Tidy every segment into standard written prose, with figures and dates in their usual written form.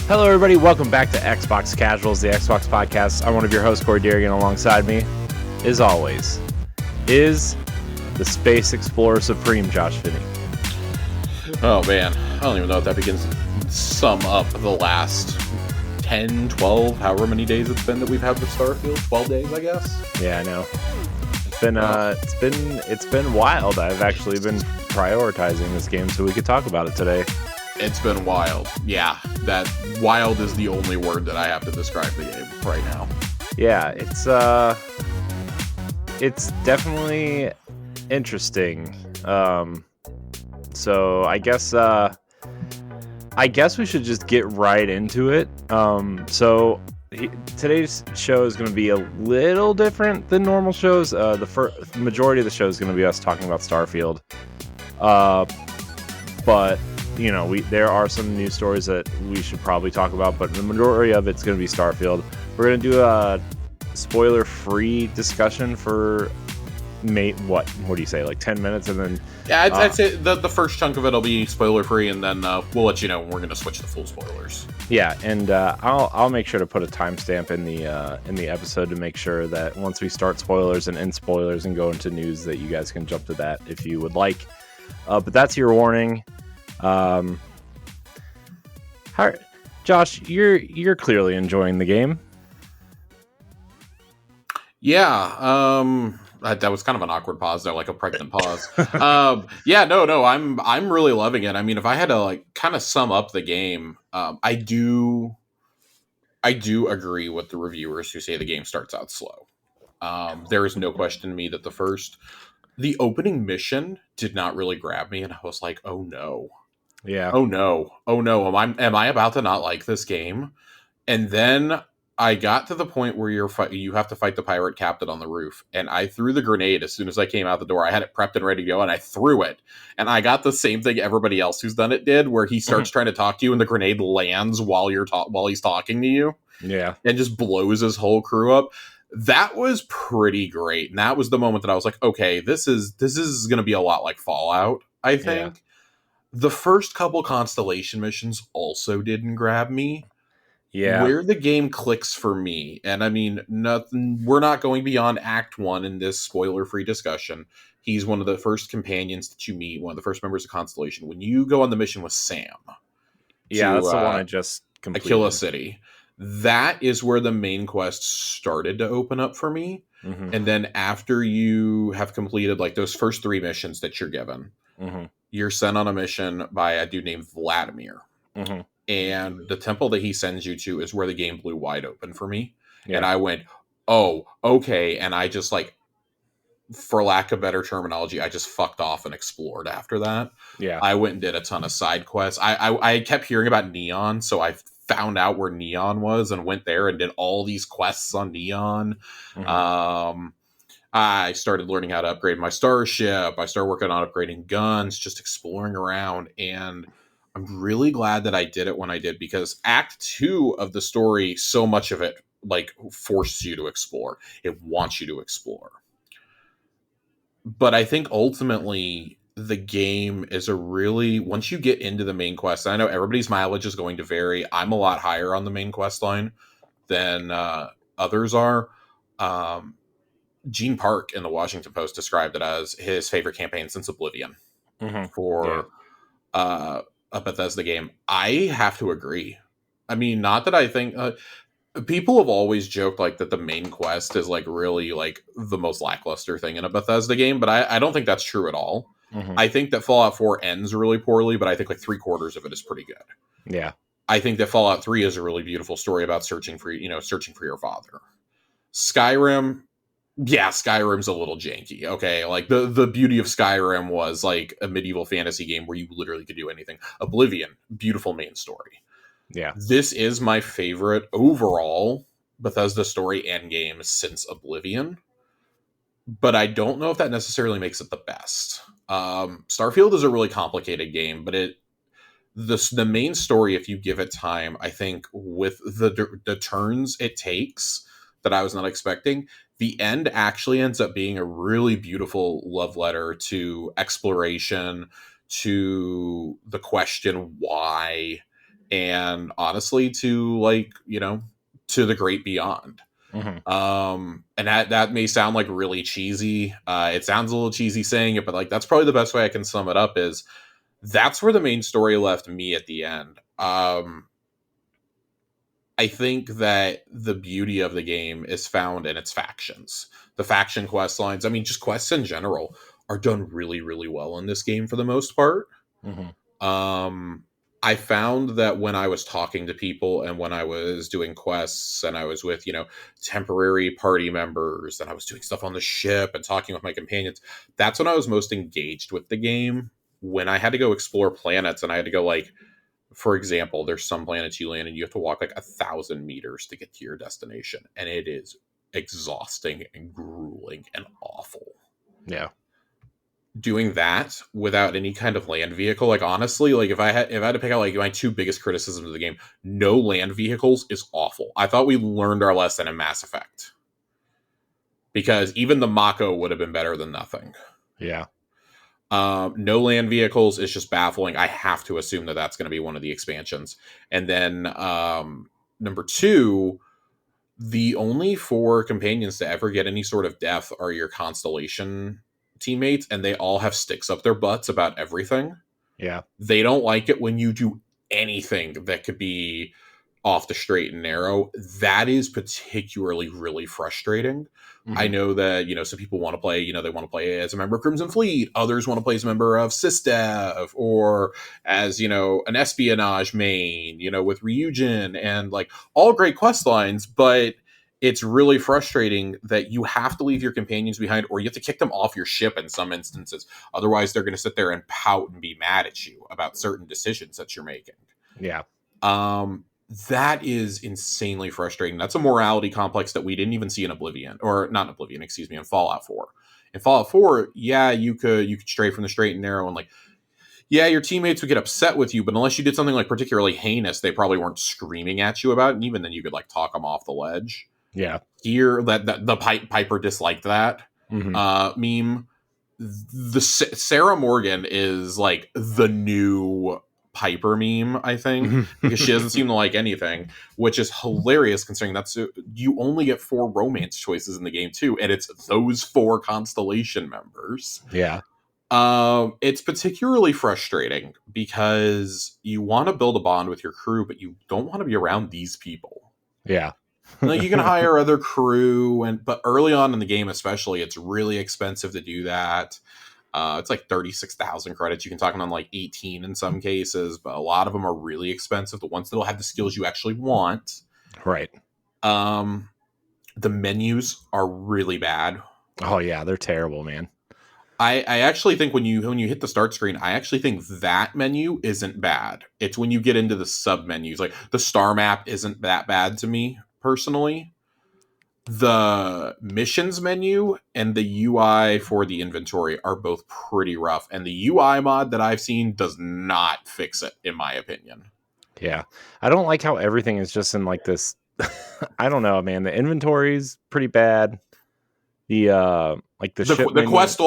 Hello, everybody. Welcome back to Xbox Casuals, the Xbox podcast. I'm one of your hosts, Corey Deerigan. Alongside me, as always, is the Space Explorer Supreme, Josh Finney. Oh, man. I don't even know if that begins to sum up the last 10, 12, however many days it's been that we've had with Starfield. 12 days, I guess. Yeah, I know. It's been wild. I've actually been prioritizing this game so we could talk about it today. It's been wild. Yeah, that wild is the only word that I have to describe the game right now. Yeah, it's definitely interesting. So I guess we should just get right into it. Today's show is going to be a little different than normal shows. The majority of the show is going to be us talking about Starfield. But you know, there are some news stories that we should probably talk about, but the majority of it's going to be Starfield. We're going to do a spoiler-free discussion for what do you say, like 10 minutes, and then I'd say the first chunk of it will be spoiler-free, and then we'll let you know when we're going to switch to full spoilers. Yeah, and I'll make sure to put a timestamp in the episode to make sure that once we start spoilers and end spoilers and go into news, that you guys can jump to that if you would like. But that's your warning. Josh, you're clearly enjoying the game. Yeah, that was kind of an awkward pause there, like a pregnant pause. I'm really loving it. I mean, if I had to like kind of sum up the game, I do agree with the reviewers who say the game starts out slow. There is no question to me that the opening mission did not really grab me, and I was like, oh no. Yeah. Oh no. Am I about to not like this game? And then I got to the point where you have to fight the pirate captain on the roof, and I threw the grenade as soon as I came out the door. I had it prepped and ready to go, and I threw it. And I got the same thing everybody else who's done it did, where he starts trying to talk to you, and the grenade lands while he's talking to you. Yeah. And just blows his whole crew up. That was pretty great. And that was the moment that I was like, okay, this is going to be a lot like Fallout, I think. Yeah. The first couple Constellation missions also didn't grab me. Yeah. Where the game clicks for me, and I mean, we're not going beyond Act 1 in this spoiler-free discussion. He's one of the first companions that you meet, one of the first members of Constellation. When you go on the mission with Sam. Yeah, that's the one I just completed. Aquila City. That is where the main quest started to open up for me. Mm-hmm. And then after you have completed like those first 3 missions that you're given, mm-hmm. you're sent on a mission by a dude named Vladimir. Mm-hmm. And the temple that he sends you to is where the game blew wide open for me. Yeah. And I went, oh, okay. And I just like, for lack of better terminology, I just fucked off and explored after that. Yeah. I went and did a ton of side quests. I kept hearing about Neon, so I found out where Neon was and went there and did all these quests on Neon. Mm-hmm. I started learning how to upgrade my starship. I started working on upgrading guns, just exploring around. And I'm really glad that I did it when I did, because Act 2 of the story, so much of it like forces you to explore. It wants you to explore. But I think ultimately the game is once you get into the main quest, I know everybody's mileage is going to vary. I'm a lot higher on the main quest line than others are. Gene Park in the Washington Post described it as his favorite campaign since Oblivion for a Bethesda game. I have to agree. I mean, not that I think people have always joked like that the main quest is like really like the most lackluster thing in a Bethesda game, but I don't think that's true at all. Mm-hmm. I think that Fallout 4 ends really poorly, but I think like 3/4 of it is pretty good. Yeah. I think that Fallout 3 is a really beautiful story about searching for your father. Skyrim's a little janky. Okay. Like the beauty of Skyrim was like a medieval fantasy game where you literally could do anything. Oblivion, beautiful main story. Yeah. This is my favorite overall Bethesda story and game since Oblivion, but I don't know if that necessarily makes it the best. Starfield is a really complicated game, but the main story, if you give it time, I think with the turns it takes that I was not expecting, the end actually ends up being a really beautiful love letter to exploration, to the question why, and honestly to like, to the great beyond. And that may sound like really cheesy. It sounds a little cheesy saying it, but like that's probably the best way I can sum it up is that's where the main story left me at the end. I think that the beauty of the game is found in its factions. The faction quest lines, I mean, just quests in general, are done really, really well in this game for the most part. I found that when I was talking to people and when I was doing quests and I was with, temporary party members and I was doing stuff on the ship and talking with my companions, that's when I was most engaged with the game. When I had to go explore planets and I had to go like, for example, there's some planets you land and you have to walk like 1,000 meters to get to your destination. And it is exhausting and grueling and awful. Yeah. Doing that without any kind of land vehicle, like honestly, like if I had to pick out like my two biggest criticisms of the game, no land vehicles is awful. I thought we learned our lesson in Mass Effect. Because even the Mako would have been better than nothing. Yeah. No land vehicles is just baffling. I have to assume that that's going to be one of the expansions. And then number 2, the only 4 companions to ever get any sort of death are your Constellation teammates, and they all have sticks up their butts about everything. Yeah. They don't like it when you do anything that could be off the straight and narrow. That is particularly really frustrating. I know that, some people want to play, they want to play as a member of Crimson Fleet. Others want to play as a member of SysDev or as, an espionage main, with Ryujin, and like all great quest lines. But it's really frustrating that you have to leave your companions behind or you have to kick them off your ship in some instances. Otherwise, they're going to sit there and pout and be mad at you about certain decisions that you're making. Yeah. That is insanely frustrating. That's a morality complex that we didn't even see in Oblivion, or not in Oblivion, excuse me, in Fallout 4. In Fallout 4, yeah, you could stray from the straight and narrow and like, yeah, your teammates would get upset with you, but unless you did something like particularly heinous, they probably weren't screaming at you about it. And even then you could like talk them off the ledge. Yeah. Here, that the Piper disliked that meme. The Sarah Morgan is like the new Piper meme, I think, because she doesn't seem to like anything, which is hilarious considering you only get 4 romance choices in the game too, and it's those 4 Constellation members. Yeah. It's particularly frustrating because you want to build a bond with your crew, but you don't want to be around these people. Yeah. Like you can hire other crew, but early on in the game, especially, it's really expensive to do that. It's like 36,000 credits. You can talk on like 18 in some cases, but a lot of them are really expensive. The ones that'll have the skills you actually want. Right. The menus are really bad. Oh yeah, they're terrible, man. I actually think when you hit the start screen, I actually think that menu isn't bad. It's when you get into the sub menus, like the star map isn't that bad to me personally. The missions menu and the UI for the inventory are both pretty rough, and the UI mod that I've seen does not fix it, in my opinion. Yeah. I don't like how everything is just in like this. I don't know, man. The inventory's pretty bad. The quest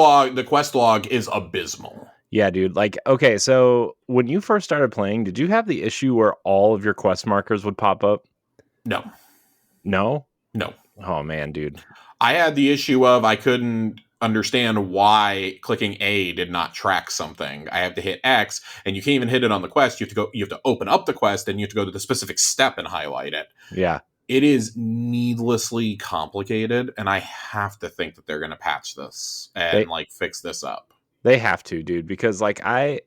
log is abysmal. Yeah, dude. Like, okay, so when you first started playing, did you have the issue where all of your quest markers would pop up? No. Oh man, dude. I had the issue of I couldn't understand why clicking A did not track something. I have to hit X, and you can't even hit it on the quest. You have to open up the quest, and you have to go to the specific step and highlight it. Yeah. It is needlessly complicated, and I have to think that they're going to patch this and fix this up. They have to, dude, because like I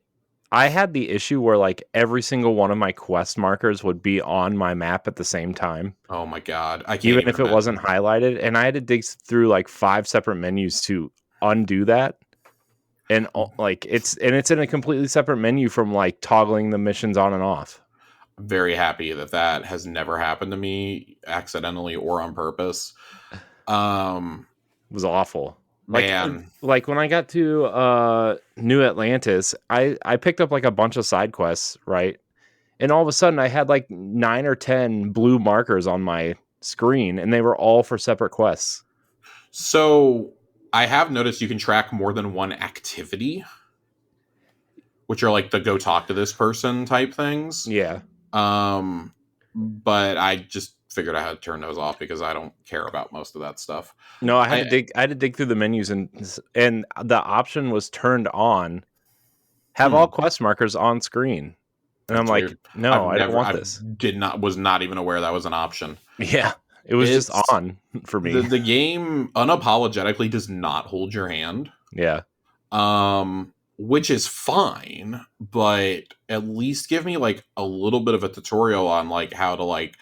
had the issue where like every single one of my quest markers would be on my map at the same time. Oh my God. I can't even if it wasn't highlighted, and I had to dig through like 5 separate menus to undo that. And like it's in a completely separate menu from like toggling the missions on and off. I'm very happy that has never happened to me accidentally or on purpose. It was awful. Man. Like when I got to New Atlantis, I picked up like a bunch of side quests, right? And all of a sudden I had like 9 or 10 blue markers on my screen, and they were all for separate quests. So I have noticed you can track more than one activity, which are like the go talk to this person type things. Yeah. But I just figured I had to turn those off because I don't care about most of that stuff. No, I had to dig through the menus, and the option was turned on. Have all quest markers on screen. And I'm That's like, weird. no, I don't want this. Was not even aware that was an option. Yeah, it was just on for me. The game unapologetically does not hold your hand. Yeah. Which is fine, but at least give me like a little bit of a tutorial on like how to like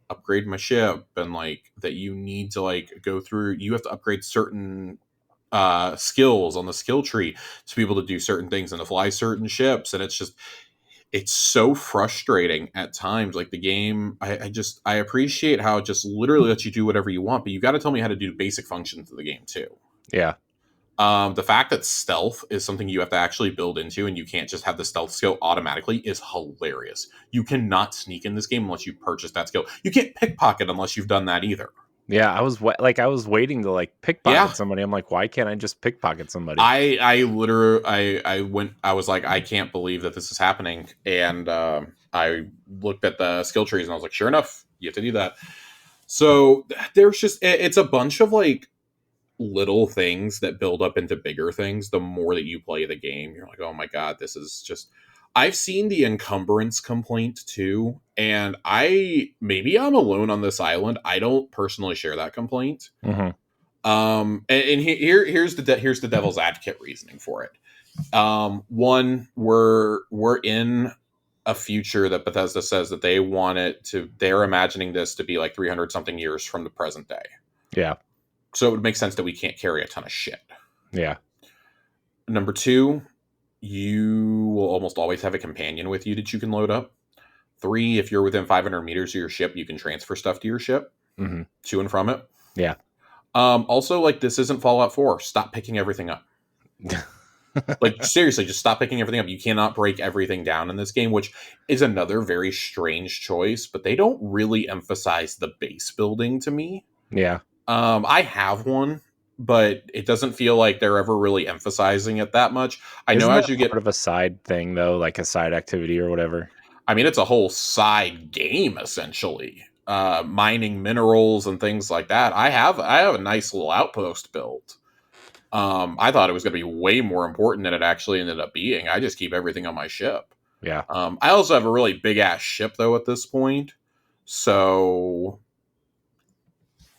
upgrade my ship, and like that you need to like go through, you have to upgrade certain skills on the skill tree to be able to do certain things and to fly certain ships. And it's so frustrating at times. Like the game, I appreciate how it just literally lets you do whatever you want, but you got to tell me how to do basic functions of the game too. Yeah. The fact that stealth is something you have to actually build into, and you can't just have the stealth skill automatically, is hilarious. You cannot sneak in this game unless you purchase that skill. You can't pickpocket unless you've done that either. Yeah, I was waiting to like pickpocket somebody. I'm like, why can't I just pickpocket somebody? I was like, I can't believe that this is happening. And I looked at the skill trees and I was like, sure enough, you have to do that. So it's a bunch of like little things that build up into bigger things. The more that you play the game, you're like, oh my God, this is just, I've seen the encumbrance complaint too. And maybe I'm alone on this island. I don't personally share that complaint. Mm-hmm. Here's the devil's advocate reasoning for it. One, we're in a future that Bethesda says that they're imagining this to be like 300 something years from the present day. Yeah. So it would make sense that we can't carry a ton of shit. Yeah. Number two, you will almost always have a companion with you that you can load up. 3, if you're within 500 meters of your ship, you can transfer stuff to your ship, to and from it. Yeah. Also, like, this isn't Fallout 4. Stop picking everything up. Like, seriously, just stop picking everything up. You cannot break everything down in this game, which is another very strange choice, but they don't really emphasize the base building to me. Yeah. I have one, but it doesn't feel like they're ever really emphasizing it that much. I know as you get part of a side thing though, like a side activity or whatever. I mean, it's a whole side game essentially. Mining minerals and things like that. I have a nice little outpost built. I thought it was going to be way more important than it actually ended up being. I just keep everything on my ship. Yeah. I also have a really big ass ship though at this point, so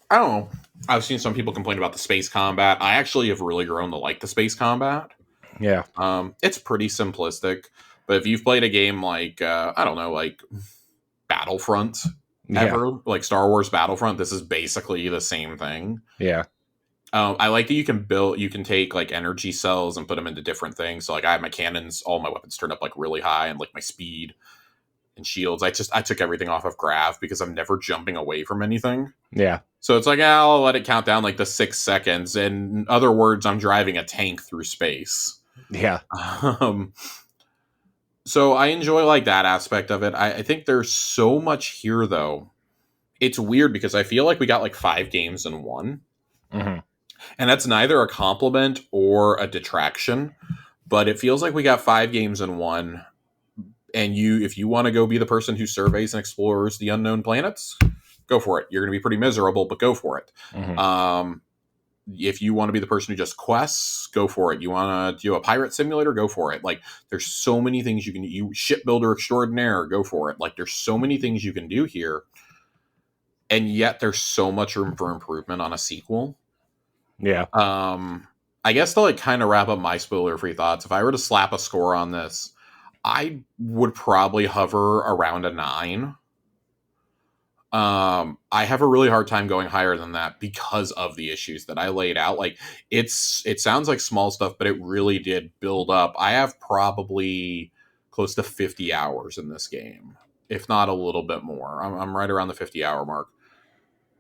I don't know. I've seen some people complain about the space combat. I actually have really grown to like the space combat. Yeah. It's pretty simplistic, but if you've played a game like I don't know, like Battlefront ever, like Star Wars Battlefront, this is basically the same thing. Yeah. I like that you can take like energy cells and put them into different things. So like I have my cannons, all my weapons turned up like really high, and like my speed and shields. I took everything off of grav because I'm never jumping away from anything. Yeah. So it's like, I'll let it count down like the 6 seconds. In other words, I'm driving a tank through space. Yeah. So I enjoy like that aspect of it. I think there's so much here though. It's weird because I feel like we got like 5 games in one. Mm-hmm. And that's neither a compliment or a detraction, but it feels like we got 5 games in one. And if you want to go be the person who surveys and explores the unknown planets, go for it. You're going to be pretty miserable, but go for it. Mm-hmm. If you want to be the person who just quests, go for it. You want to do a pirate simulator, go for it. Like, there's so many things you can do. You shipbuilder extraordinaire, go for it. Like, there's so many things you can do here. And yet there's so much room for improvement on a sequel. Yeah. I guess to like kind of wrap up my spoiler-free thoughts, if I were to slap a score on this, I would probably hover around a 9. I have a really hard time going higher than that because of the issues that I laid out. Like, it sounds like small stuff, but it really did build up. I have probably close to 50 hours in this game, if not a little bit more. I'm right around the 50-hour mark.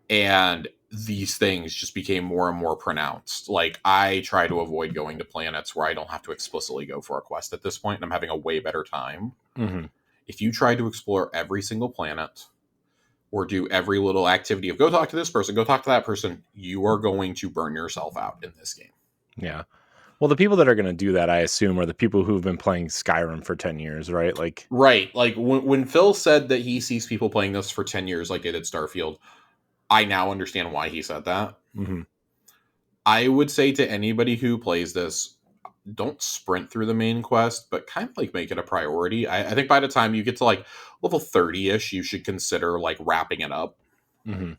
And these things just became more and more pronounced. Like, I try to avoid going to planets where I don't have to explicitly go for a quest at this point, and I'm having a way better time. Mm-hmm. If you try to explore every single planet or do every little activity of go talk to this person, go talk to that person, you are going to burn yourself out in this game. Yeah. Well, the people that are going to do that, I assume, are the people who've been playing Skyrim for 10 years, right? Like, right. Like when Phil said that he sees people playing this for 10 years like they did Starfield, I now understand why he said that. mm-hmm. I would say to anybody who plays this, don't sprint through the main quest, but kind of like make it a priority. I think by the time you get to like level 30-ish, you should consider like wrapping it up. Mm-hmm.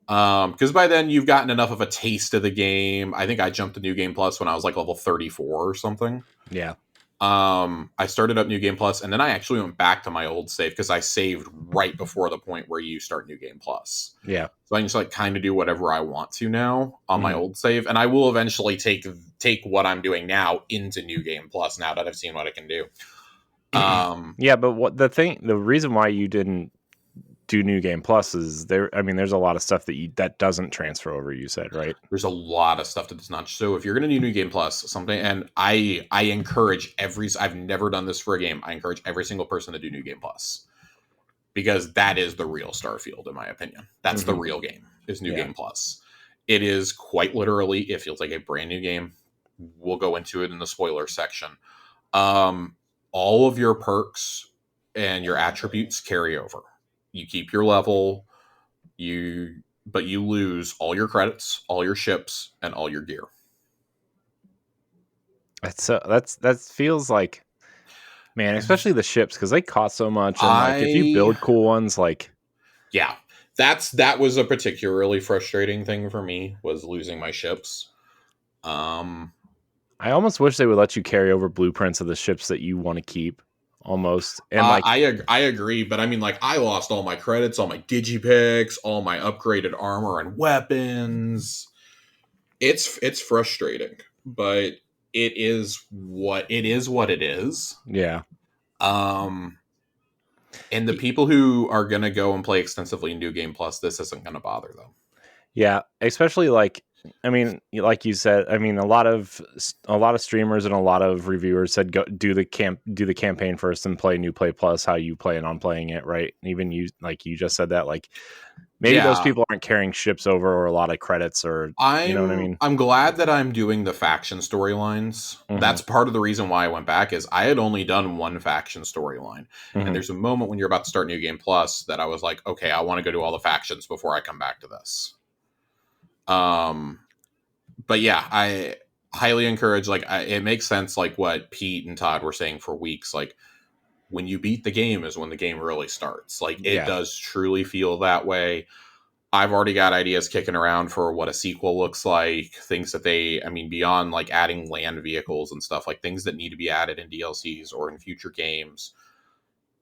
Because by then you've gotten enough of a taste of the game. I think I jumped to New Game Plus when I was like level 34 or something. Yeah. I started up New Game Plus, and then I actually went back to my old save because I saved right before the point where you start New Game Plus. Yeah. So I can just like kind of do whatever I want to now on my Mhm. old save, and I will eventually take what I'm doing now into New Game Plus now that I've seen what I can do. Yeah, but the reason why you didn't do New Game Plus is there's a lot of stuff that doesn't transfer over, you said, right? There's a lot of stuff that does not. So if you're going to do New Game Plus something, and I encourage I've never done this for a game. I encourage every single person to do New Game Plus because that is the real Starfield, in my opinion. That's the real game, is New Game Plus. It is quite literally, it feels like a brand new game. We'll go into it in the spoiler section. All of your perks and your attributes carry over. You keep your level, but you lose all your credits, all your ships, and all your gear. That feels like, man, especially the ships, because they cost so much, and like if you build cool ones, like, yeah, that was a particularly frustrating thing for me, was losing my ships. I almost wish they would let you carry over blueprints of the ships that you want to keep, almost. And like, I agree, but I mean, like, I lost all my credits, all my digipicks, all my upgraded armor and weapons. It's frustrating, but it is what it is. Yeah. And the people who are going to go and play extensively in New Game Plus, this isn't going to bother them. Yeah, especially like, I mean, like you said, I mean, a lot of streamers and a lot of reviewers said go do the campaign first and play New Play Plus how you plan on playing it, right? Even you, like you just said that, like maybe those people aren't carrying ships over or a lot of credits, or you know what I mean? I'm glad that I'm doing the faction storylines. That's part of the reason why I went back, is I had only done one faction storyline. And there's a moment when you're about to start New Game Plus that I was like, okay, I want to go do all the factions before I come back to this. But yeah, I highly encourage, like, it makes sense, like what Pete and Todd were saying for weeks, like when you beat the game is when the game really starts. Like, it does truly feel that way. I've already got ideas kicking around for what a sequel looks like, things that beyond like adding land vehicles and stuff, like things that need to be added in DLCs or in future games.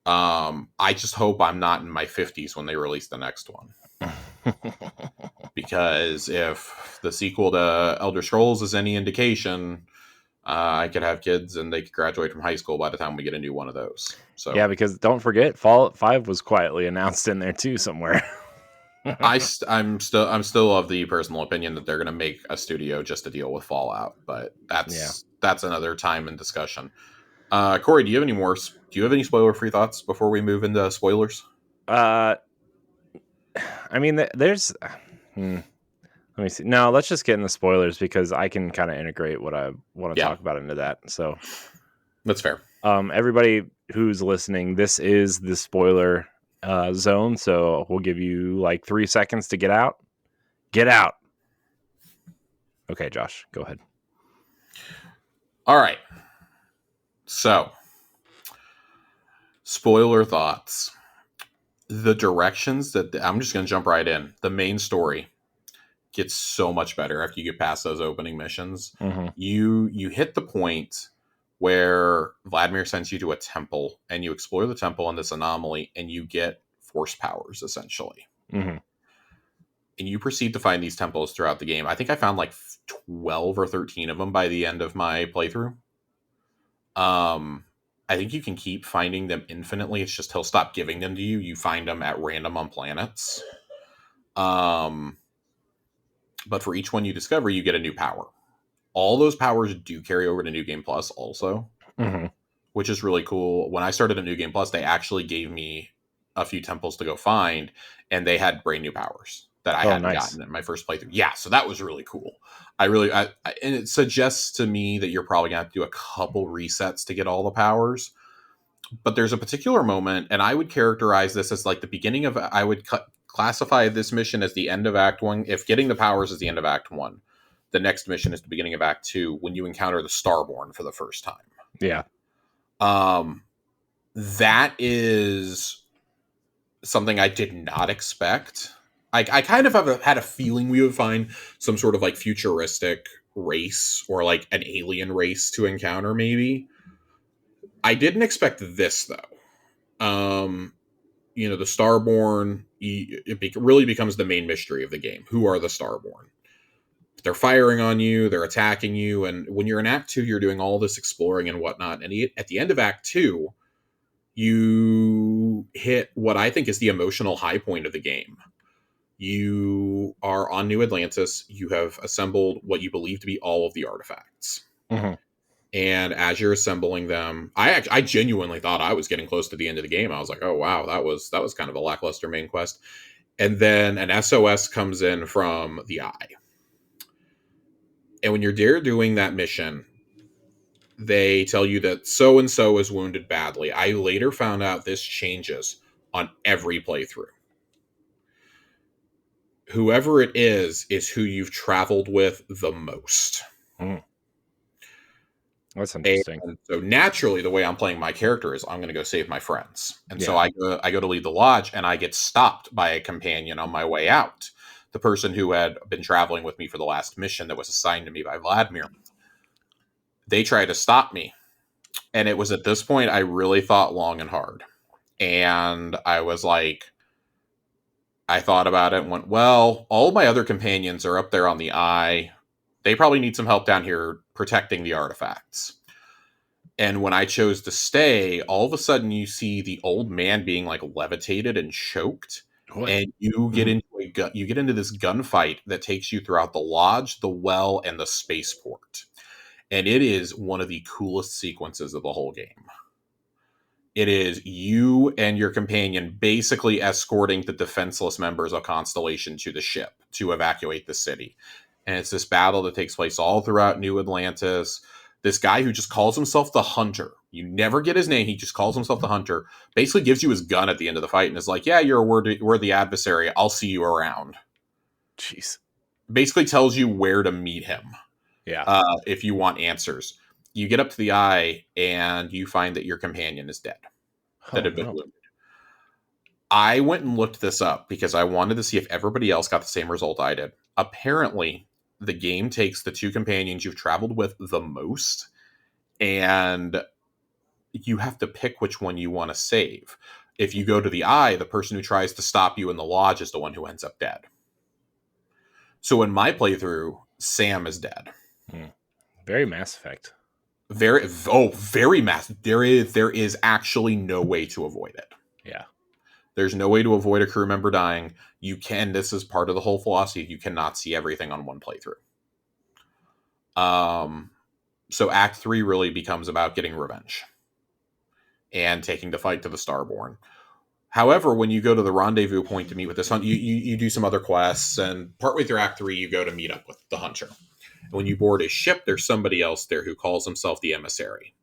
I just hope I'm not in my 50s when they release the next one. Because if the sequel to Elder Scrolls is any indication, I could have kids and they could graduate from high school by the time we get a new one of those. So yeah, because don't forget, Fallout 5 was quietly announced in there too somewhere. I'm still of the personal opinion that they're going to make a studio just to deal with Fallout, but that's another time and discussion. Corey, do you have any spoiler-free thoughts before we move into spoilers? I mean, there's. Let me see. No, let's just get in the spoilers because I can kind of integrate what I want to talk about into that. So that's fair. Everybody who's listening, this is the spoiler zone. So we'll give you like 3 seconds to get out. Get out. Okay, Josh, go ahead. All right. So, spoiler thoughts. The directions that I'm just going to jump right in. The main story gets so much better after you get past those opening missions. You hit the point where Vladimir sends you to a temple, and you explore the temple in this anomaly, and you get force powers, essentially. And you proceed to find these temples throughout the game. I think I found like 12 or 13 of them by the end of my playthrough. I think you can keep finding them infinitely. It's just he'll stop giving them to you. You find them at random on planets. But for each one you discover, you get a new power. All those powers do carry over to New Game Plus also, which is really cool. When I started a New Game Plus, they actually gave me a few temples to go find, and they had brand new powers. that I hadn't gotten in my first playthrough. Yeah, so that was really cool. And it suggests to me that you're probably gonna have to do a couple resets to get all the powers. But there's a particular moment, and I would characterize this as like the beginning of. I would classify this mission as the end of Act 1. If getting the powers is the end of Act 1, the next mission is the beginning of Act 2 when you encounter the Starborn for the first time. Yeah. That is something I did not expect. I kind of had a feeling we would find some sort of like futuristic race or like an alien race to encounter, maybe. I didn't expect this, though. The Starborn, it really becomes the main mystery of the game. Who are the Starborn? They're firing on you, they're attacking you, and when you're in Act 2, you're doing all this exploring and whatnot, and at the end of Act 2, you hit what I think is the emotional high point of the game. You are on New Atlantis, you have assembled what you believe to be all of the artifacts. Mm-hmm. And as you're assembling them, I genuinely thought I was getting close to the end of the game. I was like, oh, wow, that was kind of a lackluster main quest. And then an SOS comes in from the Eye. And when you're there doing that mission, they tell you that so-and-so is wounded badly. I later found out this changes on every playthrough. Whoever it is who you've traveled with the most. Mm. That's interesting. And so naturally, the way I'm playing my character is I'm going to go save my friends. And so I go to leave the lodge, and I get stopped by a companion on my way out. The person who had been traveling with me for the last mission that was assigned to me by Vladimir. They tried to stop me. And it was at this point I really thought long and hard. And I was like, I thought about it and went, well, all my other companions are up there on the Eye. They probably need some help down here protecting the artifacts. And when I chose to stay, all of a sudden you see the old man being like levitated and choked. What? And you get into this gunfight that takes you throughout the lodge, the well, and the spaceport. And it is one of the coolest sequences of the whole game. It is you and your companion basically escorting the defenseless members of Constellation to the ship to evacuate the city. And it's this battle that takes place all throughout New Atlantis. This guy who just calls himself the Hunter. You never get his name. He just calls himself the Hunter. Basically gives you his gun at the end of the fight and is like, yeah, you're a worthy adversary. I'll see you around. Jeez. Basically tells you where to meet him. Yeah. If you want answers. You get up to the Eye and you find that your companion is dead. That had been wounded. I went and looked this up because I wanted to see if everybody else got the same result I did. Apparently, the game takes the two companions you've traveled with the most, and you have to pick which one you want to save. If you go to the Eye, the person who tries to stop you in the lodge is the one who ends up dead. So in my playthrough, Sam is dead. Very Mass Effect. Very massive. There is actually no way to avoid it. Yeah. There's no way to avoid a crew member dying. This is part of the whole philosophy. You cannot see everything on one playthrough. So Act 3 really becomes about getting revenge and taking the fight to the Starborn. However, when you go to the rendezvous point to meet with this hunt, you do some other quests, and partway through Act 3, you go to meet up with the Hunter. And when you board his ship, there's somebody else there who calls himself the Emissary.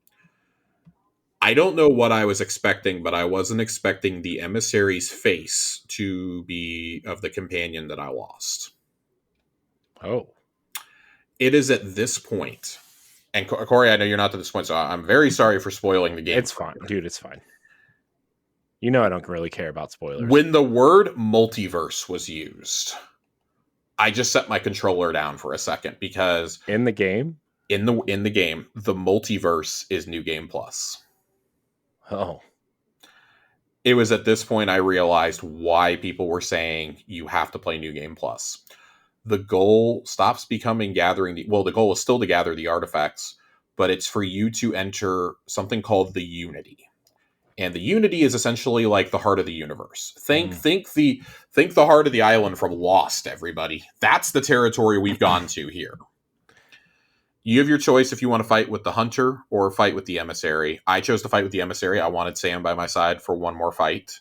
I don't know what I was expecting, but I wasn't expecting the Emissary's face to be of the companion that I lost. Oh. It is at this point, and Corey, I know you're not to this point, so I'm very sorry for spoiling the game. It's fine, dude, it's fine. You know I don't really care about spoilers. When the word multiverse was used, I just set my controller down for a second because in the game, the multiverse is New Game Plus. Oh. It was at this point I realized why people were saying you have to play New Game Plus. The goal stops becoming the goal is still to gather the artifacts, but it's for you to enter something called the Unity. And the Unity is essentially like the heart of the universe. Think the heart of the island from Lost, everybody. That's the territory we've gone to here. You have your choice if you want to fight with the Hunter or fight with the Emissary. I chose to fight with the Emissary. I wanted Sam by my side for one more fight.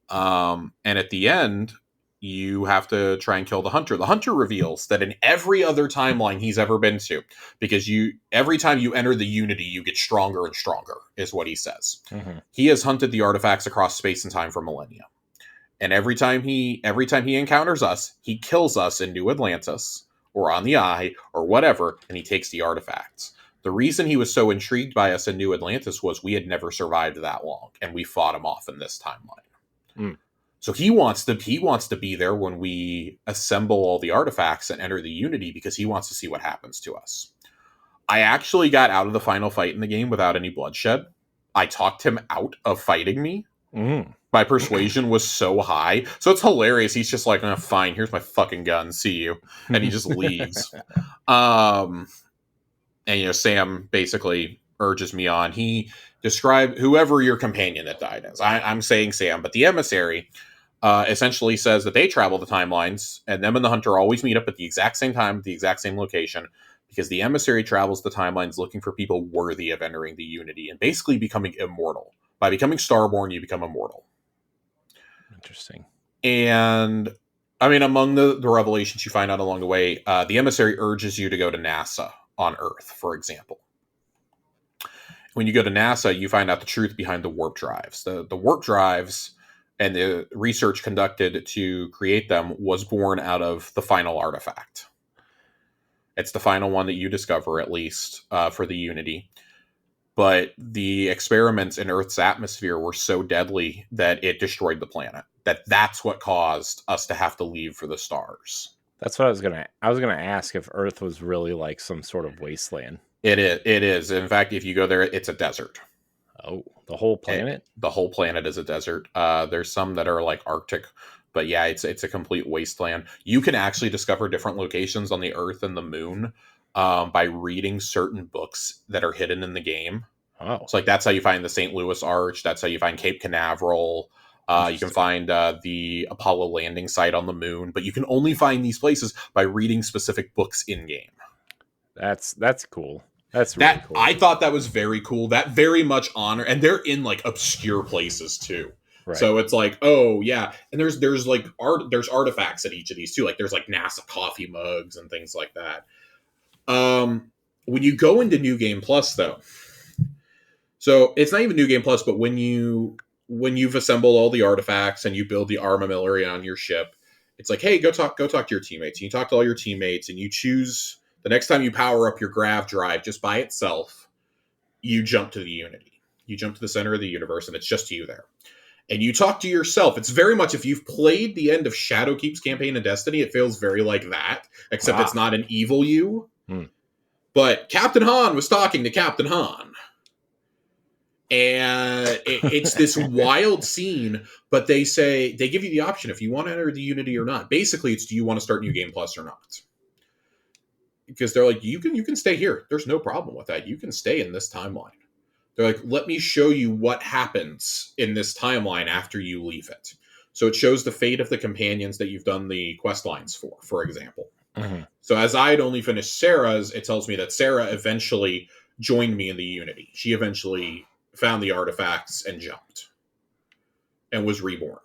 And at the end, you have to try and kill the hunter. The hunter reveals that in every other timeline he's ever been to, because every time you enter the Unity, you get stronger and stronger, is what he says. Mm-hmm. He has hunted the artifacts across space and time for millennia. And every time he encounters us, he kills us in New Atlantis or on the Eye or whatever, and he takes the artifacts. The reason he was so intrigued by us in New Atlantis was we had never survived that long, and we fought him off in this timeline. Mm. So he wants to be there when we assemble all the artifacts and enter the Unity, because he wants to see what happens to us. I actually got out of the final fight in the game without any bloodshed. I talked him out of fighting me. Mm. My persuasion was so high. So it's hilarious. He's just like, oh, fine, here's my fucking gun. See you. And he just leaves. And, Sam basically urges me on. He described whoever your companion that died as. I'm saying Sam, but the emissary essentially says that they travel the timelines, and them and the hunter always meet up at the exact same time, at the exact same location, because the emissary travels the timelines looking for people worthy of entering the Unity and basically becoming immortal. By becoming Starborn, you become immortal. Interesting. And, among the revelations you find out along the way, the emissary urges you to go to NASA on Earth, for example. When you go to NASA, you find out the truth behind the warp drives. The warp drives and the research conducted to create them was born out of the final artifact. It's the final one that you discover, at least, for the Unity. But the experiments in Earth's atmosphere were so deadly that it destroyed the planet. That's what caused us to have to leave for the stars. That's what I was gonna ask, if Earth was really like some sort of wasteland. It is. In fact, if you go there, it's a desert. Oh, the whole planet? The whole planet is a desert. There's some that are like Arctic, but yeah, it's a complete wasteland. You can actually discover different locations on the Earth and the Moon by reading certain books that are hidden in the game. Oh. So that's how you find the St. Louis Arch. That's how you find Cape Canaveral. You can find the Apollo landing site on the Moon, but you can only find these places by reading specific books in game. That's cool. That's really cool. I thought that was very cool. That very much honor, and they're in like obscure places too. Right. So it's like, oh yeah, and there's like there's artifacts at each of these too. Like there's like NASA coffee mugs and things like that. When you go into New Game Plus though, so it's not even New Game Plus, but when you've assembled all the artifacts and you build the armamilitary on your ship, it's like, hey, go talk to your teammates. And you talk to all your teammates, and you choose the next time you power up your grav drive just by itself, you jump to the Unity. You jump to the center of the universe, and it's just you there. And you talk to yourself. It's very much, if you've played the end of Shadowkeep's campaign in Destiny, it feels very like that, except It's not an evil you. But Captain Han was talking to Captain Han. And it's this wild scene, but they give you the option if you want to enter the Unity or not. Basically, it's, do you want to start New Game Plus or not? Because they're like, you can stay here. There's no problem with that. You can stay in this timeline. They're like, let me show you what happens in this timeline after you leave it. So it shows the fate of the companions that you've done the quest lines for example. Mm-hmm. So as I had only finished Sarah's, it tells me that Sarah eventually joined me in the Unity. She eventually found the artifacts and jumped and was reborn.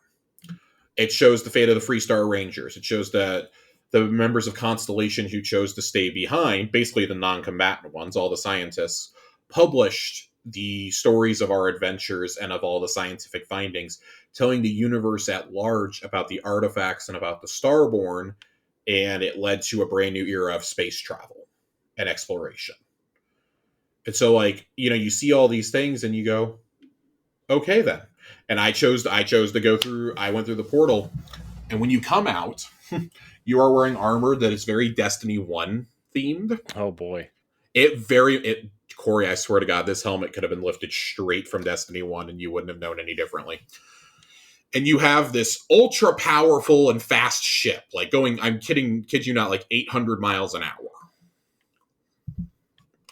It shows the fate of the Freestar Rangers. It shows that the members of Constellation who chose to stay behind, basically the non-combatant ones, all the scientists, published the stories of our adventures and of all the scientific findings, telling the universe at large about the artifacts and about the Starborn, and it led to a brand new era of space travel and exploration. And so, like, you see all these things and you go, okay, then. And I chose to go through, I went through the portal. And when you come out, you are wearing armor that is very Destiny 1 themed. Oh, boy. Corey, I swear to God, this helmet could have been lifted straight from Destiny 1 and you wouldn't have known any differently. And you have this ultra powerful and fast ship, like going, kid you not, like 800 miles an hour.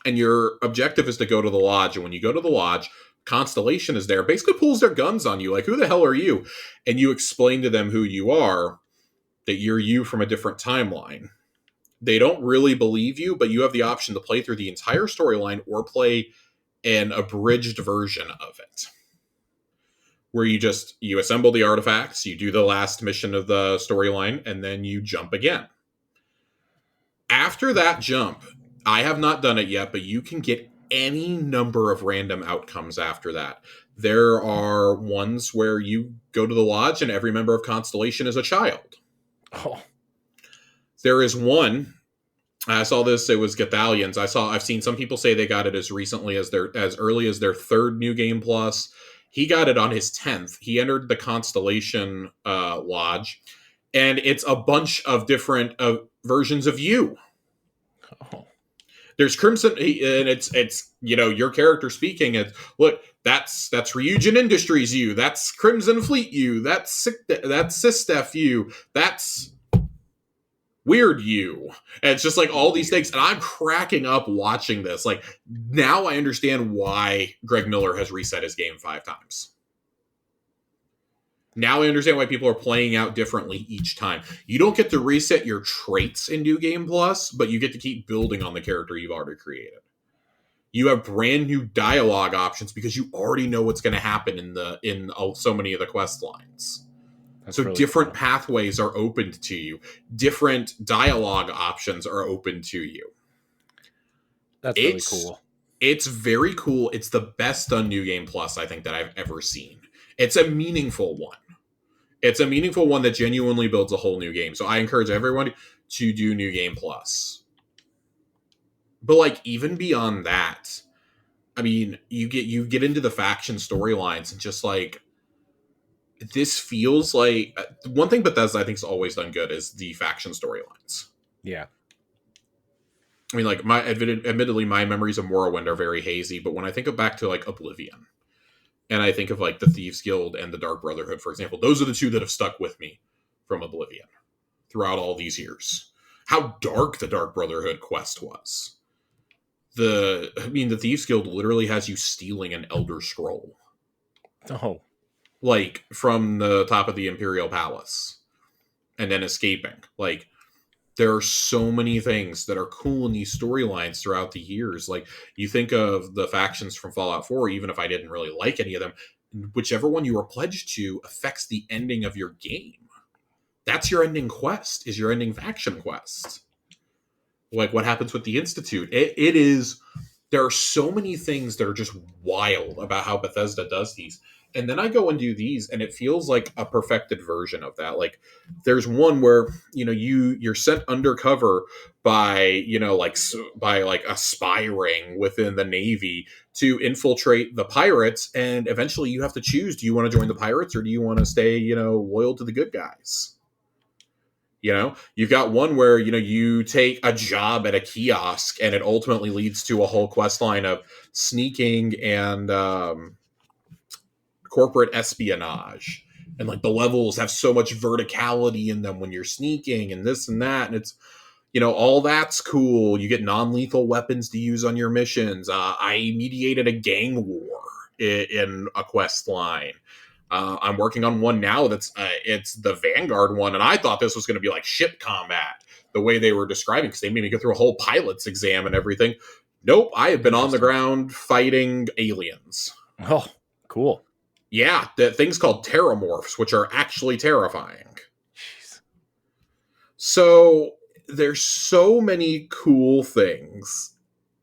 And your objective is to go to the lodge. And when you go to the lodge, Constellation is there, basically pulls their guns on you. Like, who the hell are you? And you explain to them who you are, that you're you from a different timeline. They don't really believe you, but you have the option to play through the entire storyline or play an abridged version of it. where you assemble the artifacts, you do the last mission of the storyline, and then you jump again. After that jump, I have not done it yet, but you can get any number of random outcomes after that. There are ones where you go to the lodge and every member of Constellation is a child. Oh. There is one. I saw this. It was Gathalions. I've seen some people say they got it as recently as as early as their third New Game Plus. He got it on his 10th. He entered the Constellation Lodge, and it's a bunch of different versions of you. Oh. There's Crimson, and it's your character speaking. It's, look, that's Ryujin Industries you. That's Crimson Fleet you. That's Sistef you. That's Weird you. And it's just like all these things, and I'm cracking up watching this. Like, now I understand why Greg Miller has reset his game 5 times. Now I understand why people are playing out differently each time. You don't get to reset your traits in New Game Plus, but you get to keep building on the character you've already created. You have brand new dialogue options because you already know what's going to happen in so many of the quest lines. That's so really different cool. Pathways are opened to you. Different dialogue options are open to you. That's really cool. It's very cool. It's the best done New Game Plus, I think, that I've ever seen. It's a meaningful one. It's a meaningful one that genuinely builds a whole new game. So I encourage everyone to do New Game Plus. But like, even beyond that, I mean, you get into the faction storylines and just like, this feels like one thing Bethesda I think has always done good is the faction storylines. Yeah. I mean, like, admittedly, my memories of Morrowind are very hazy, but when I think back to like Oblivion, and I think of like the Thieves Guild and the Dark Brotherhood, for example, those are the two that have stuck with me from Oblivion throughout all these years. How dark the Dark Brotherhood quest was. The Thieves Guild literally has you stealing an Elder Scroll. Oh. Like, from the top of the Imperial Palace and then escaping. Like, there are so many things that are cool in these storylines throughout the years. Like, you think of the factions from Fallout 4, even if I didn't really like any of them, whichever one you were pledged to affects the ending of your game. That's your ending quest, is your ending faction quest. Like, what happens with the Institute? It is... There are so many things that are just wild about how Bethesda does these. And then I go and do these, and it feels like a perfected version of that. Like, there's one where, you're sent undercover by aspiring within the Navy to infiltrate the pirates, and eventually you have to choose: do you want to join the pirates or do you want to stay, loyal to the good guys? You've got one where, you take a job at a kiosk, and it ultimately leads to a whole quest line of sneaking and corporate espionage. And like, the levels have so much verticality in them when you're sneaking and this and that. And it's, all that's cool. You get non-lethal weapons to use on your missions. I mediated a gang war in a quest line. I'm working on one now that's it's the Vanguard one, and I thought this was going to be like ship combat, the way they were describing, because they made me go through a whole pilot's exam and everything. Nope, I have been on the ground fighting aliens. Oh, cool. Yeah, the things called terramorphs, which are actually terrifying. Jeez. So there's so many cool things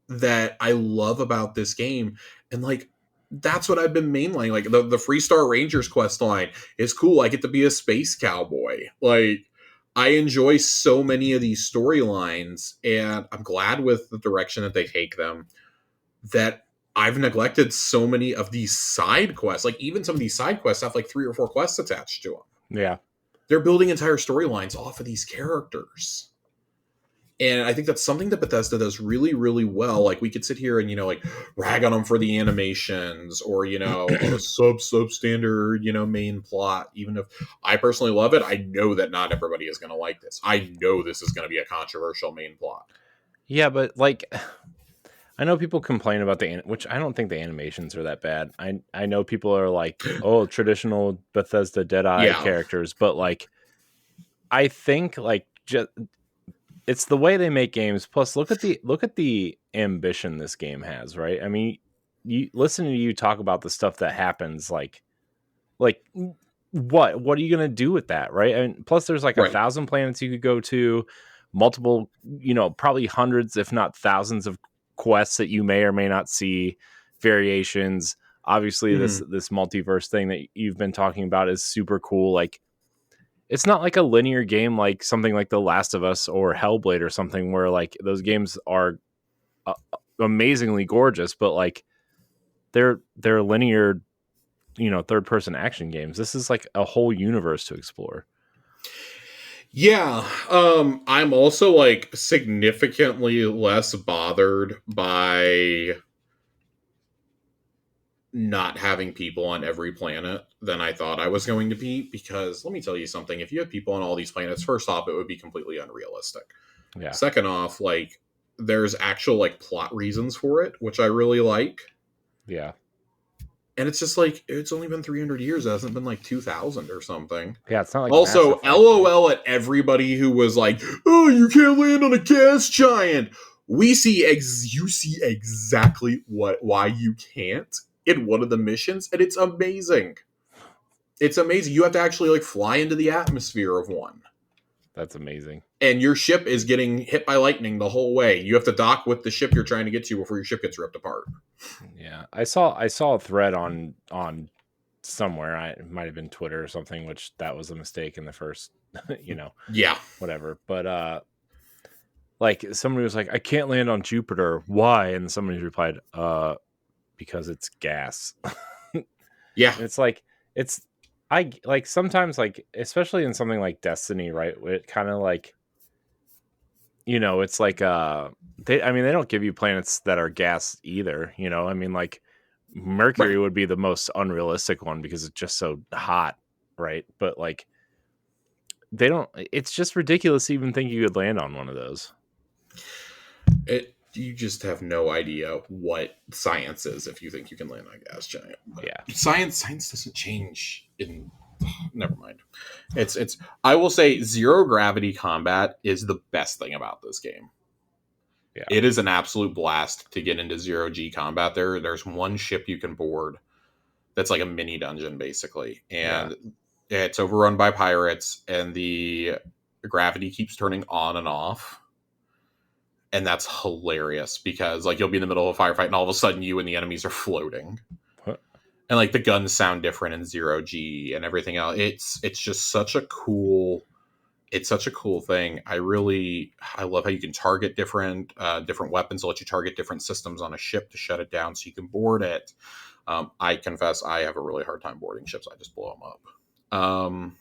that I love about this game, and like, that's what I've been mainlining. Like, the Freestar Rangers quest line is cool. I get to be a space cowboy. Like, I enjoy so many of these storylines, and I'm glad with the direction that they take them, that I've neglected so many of these side quests. Like, even some of these side quests have like 3 or 4 quests attached to them. Yeah. They're building entire storylines off of these characters. And I think that's something that Bethesda does really, really well. Like, we could sit here and, like, rag on them for the animations or, a substandard, main plot. Even if I personally love it, I know that not everybody is going to like this. I know this is going to be a controversial main plot. Yeah, but, like, I know people complain about which I don't think the animations are that bad. I know people are like, oh, traditional Bethesda Deadeye characters. But, like, I think, like, just... it's the way they make games. Plus, look at the ambition this game has, right? I mean, listening to you talk about the stuff that happens, like, Like, what are you going to do with that, right? And plus there's like 1,000 planets you could go to, multiple, probably hundreds if not thousands of quests that you may or may not see, variations. Obviously this multiverse thing that you've been talking about is super cool. Like, it's not like a linear game like something like The Last of Us or Hellblade or something, where like those games are amazingly gorgeous, but like they're linear, third person action games. This is like a whole universe to explore. Yeah. I'm also like significantly less bothered by not having people on every planet than I thought I was going to be, because let me tell you something, if you have people on all these planets, first off, it would be completely unrealistic. Yeah. Second off, like, there's actual like plot reasons for it, which I really like. Yeah. And it's just like, it's only been 300 years. It hasn't been like 2000 or something. Yeah, it's not like also, Effect, LOL at everybody who was like, oh, you can't land on a gas giant. You see exactly why you can't in one of the missions, and it's amazing. It's amazing. You have to actually like fly into the atmosphere of one. That's amazing. And your ship is getting hit by lightning the whole way. You have to dock with the ship you're trying to get to before your ship gets ripped apart. Yeah, I saw a thread on somewhere. It might have been Twitter or something, which that was a mistake in the first, Yeah, whatever. But like somebody was like, I can't land on Jupiter. Why? And somebody replied, because it's gas. yeah. And it's like, I like sometimes, like, especially in something like Destiny, right? It kind of like, it's like they don't give you planets that are gas either. I mean, like Mercury would be the most unrealistic one because it's just so hot, right? But like they don't. It's just ridiculous to even think you could land on one of those. You just have no idea what science is if you think you can land on a gas giant. But yeah, science doesn't change in. Never mind. It's. I will say zero gravity combat is the best thing about this game. Yeah, it is an absolute blast to get into zero G combat. There's one ship you can board that's like a mini dungeon basically, and it's overrun by pirates, and the gravity keeps turning on and off. And that's hilarious because like you'll be in the middle of a firefight and all of a sudden you and the enemies are floating. What? And like the guns sound different in zero G and everything else. It's just such a cool thing. I love how you can target different weapons. They'll let you target different systems on a ship to shut it down so you can board it. I confess I have a really hard time boarding ships. I just blow them up.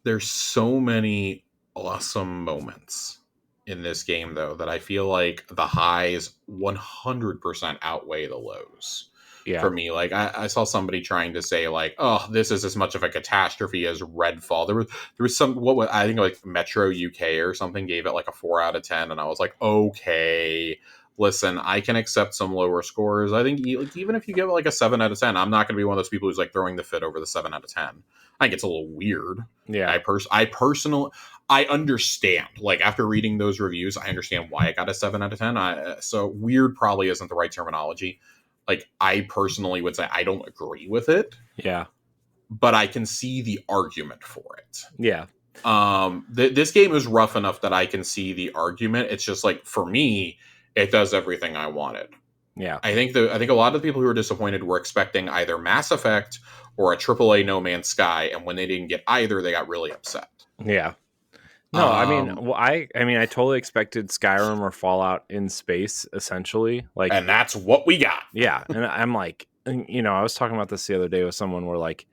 There's so many awesome moments in this game, though, that I feel like the highs 100% outweigh the lows. Yeah. For me, like I saw somebody trying to say like, oh, this is as much of a catastrophe as Redfall. There was some, I think like Metro UK or something gave it like a 4 out of 10, and I was like, okay, listen, I can accept some lower scores. I think like, even if you give it like a 7 out of 10, I'm not going to be one of those people who's like throwing the fit over the 7 out of 10. I think it's a little weird. Yeah. I personally, I understand. Like after reading those reviews, I understand why it got a 7 out of 10. So weird probably isn't the right terminology. Like I personally would say I don't agree with it. Yeah. But I can see the argument for it. Yeah. This game is rough enough that I can see the argument. It's just like for me, it does everything I wanted. Yeah. I think a lot of the people who were disappointed were expecting either Mass Effect or a AAA No Man's Sky, and when they didn't get either, they got really upset. Yeah. No, I totally expected Skyrim or Fallout in space, essentially. Like, and that's what we got. Yeah, and I'm like, I was talking about this the other day with someone where like,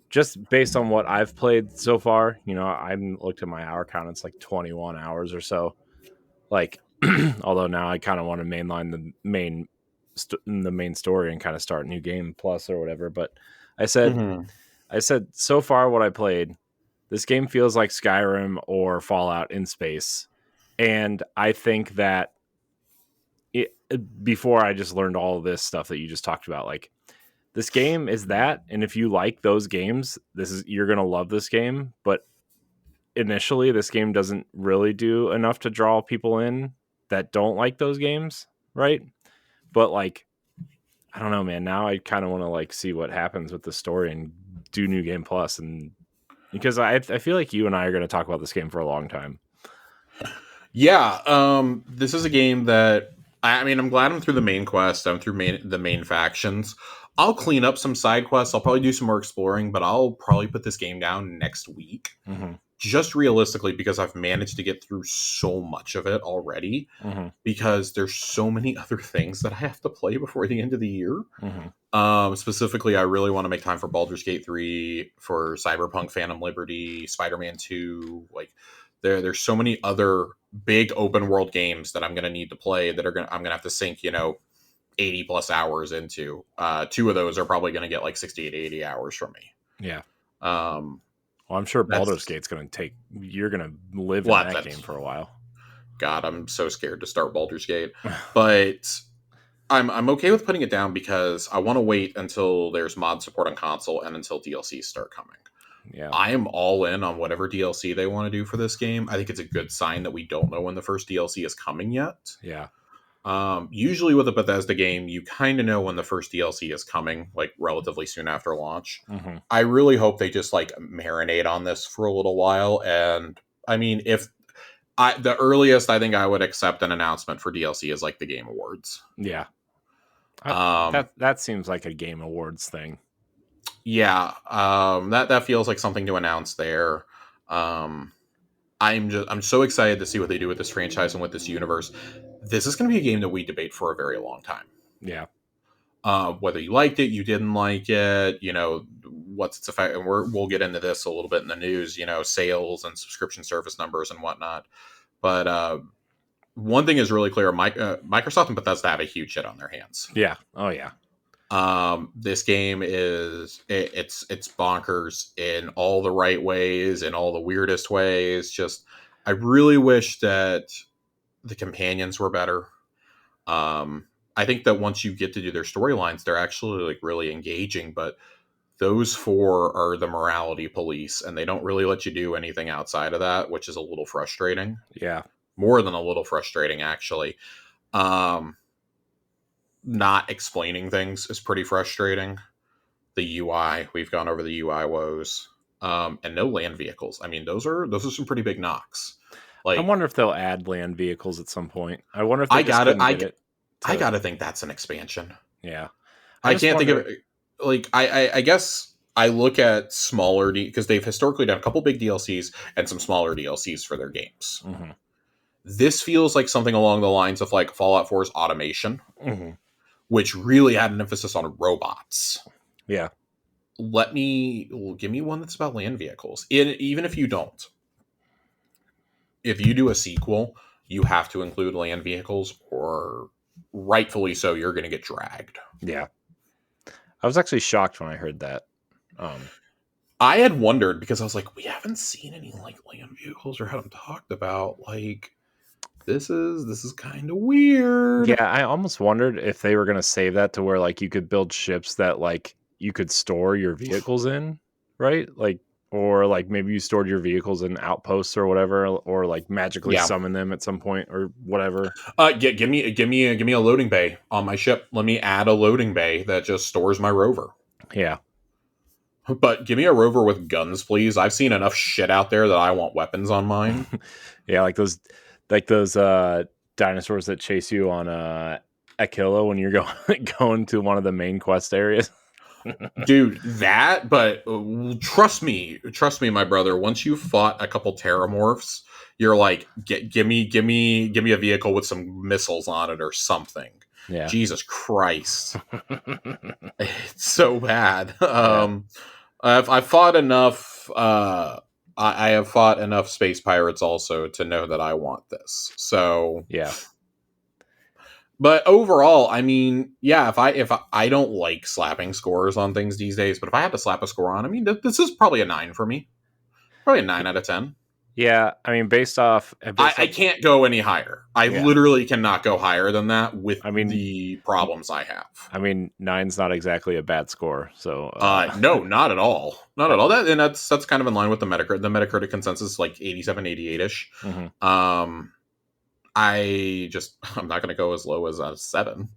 just based on what I've played so far, I looked at my hour count. It's like 21 hours or so. Like, although now I kind of want to mainline the main story and kind of start New Game Plus or whatever. But I said, so far what I played, this game feels like Skyrim or Fallout in space. And I think that before I just learned all of this stuff that you just talked about, like this game is that. And if you like those games, you're going to love this game. But initially this game doesn't really do enough to draw people in that don't like those games. Right. But like, I don't know, man. Now I kind of want to like see what happens with the story and do New Game Plus, and because I feel like you and I are going to talk about this game for a long time. Yeah, this is a game that I mean, I'm glad I'm through the main quest. I'm through the main factions. I'll clean up some side quests. I'll probably do some more exploring, but I'll probably put this game down next week. Mm-hmm. Just realistically, because I've managed to get through so much of it already. Mm-hmm. Because there's so many other things that I have to play before the end of the year. Mm-hmm. Specifically, I really want to make time for Baldur's Gate 3, for Cyberpunk Phantom Liberty, Spider-Man 2. Like, there's so many other big open world games that I'm going to need to play that I'm going to have to sink, 80 plus hours into. 2 of those are probably going to get like 60 to 80 hours from me. Yeah. Well, I'm sure Baldur's Gate's going to you're going to live in that game for a while. God, I'm so scared to start Baldur's Gate, but I'm okay with putting it down because I want to wait until there's mod support on console and until DLCs start coming. Yeah, I am all in on whatever DLC they want to do for this game. I think it's a good sign that we don't know when the first DLC is coming yet. Yeah. Usually with a Bethesda game, you kind of know when the first DLC is coming, like relatively soon after launch. Mm-hmm. I really hope they just like marinate on this for a little while. And I mean, if the earliest I think I would accept an announcement for DLC is like the Game Awards. Yeah. That seems like a Game Awards thing. Yeah. That feels like something to announce there. I'm so excited to see what they do with this franchise and with this universe. This is going to be a game that we debate for a very long time. Yeah. Whether you liked it, you didn't like it, what's its effect, and we'll get into this a little bit in the news, sales and subscription service numbers and whatnot. But one thing is really clear: Microsoft and Bethesda have a huge shit on their hands. Yeah. Oh yeah. This game it's bonkers in all the right ways, in all the weirdest ways. Just, I really wish that the companions were better. I think that once you get to do their storylines, they're actually like really engaging, but those 4 are the morality police, and they don't really let you do anything outside of that, which is a little frustrating. Yeah. More than a little frustrating, actually. Not explaining things is pretty frustrating. The UI, we've gone over the UI woes. And no land vehicles. I mean, those are some pretty big knocks. Like, I wonder if they'll add land vehicles at some point. I wonder if they I gotta think that's an expansion. Yeah. I can't think of it. Like, I guess I look at smaller, because they've historically done a couple big DLCs and some smaller DLCs for their games. Mm-hmm. This feels like something along the lines of like Fallout 4's automation, mm-hmm. which really had an emphasis on robots. Yeah. Give me one that's about land vehicles. Even if you don't. If you do a sequel, you have to include land vehicles, or rightfully so, you're going to get dragged. Yeah. I was actually shocked when I heard that. I had wondered, because I was like, we haven't seen any like land vehicles or had them talked about. Like, this is kind of weird. Yeah, I almost wondered if they were going to save that to where like you could build ships that like you could store your vehicles in, right? Like, or like maybe you stored your vehicles in outposts or whatever, or like magically summon them at some point or whatever. Give me a loading bay on my ship. Let me add a loading bay that just stores my rover. Yeah. But give me a rover with guns, please. I've seen enough shit out there that I want weapons on mine. Yeah, like those dinosaurs that chase you on Aquila when you're going to one of the main quest areas. Dude, that, but trust me, my brother, once you've fought a couple terramorphs, you're like, give me a vehicle with some missiles on it or something. Yeah. Jesus Christ. It's so bad. I've fought enough, I have fought enough space pirates also to know that I want this. So yeah. But overall, I mean, yeah, if I don't like slapping scores on things these days, but if I had to slap a score on, I mean, this is probably a 9 for me. Probably a 9 out of 10. Yeah, I mean, based off I can't go any higher. I literally cannot go higher than that with the problems I have. I mean, 9's not exactly a bad score. So no, not at all. Not at all. That's kind of in line with the Metacritic. The Metacritic consensus is like 87, 88-ish. Mm-hmm. I'm not going to go as low as a 7.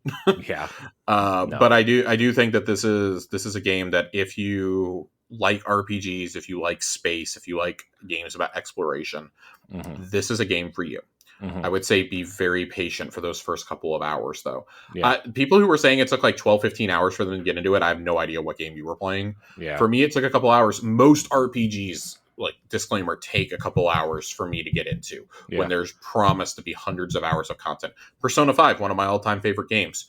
Yeah. But I do think that this is a game that if you like RPGs, if you like space, if you like games about exploration, this is a game for you. I would say be very patient for those first couple of hours, though. Yeah. People who were saying it took like 12, 15 hours for them to get into it, I have no idea what game you were playing. Yeah. For me, it took a couple hours. Most RPGs, like disclaimer, take a couple hours for me to get into when there's promised to be hundreds of hours of content. Persona 5, one of my all-time favorite games,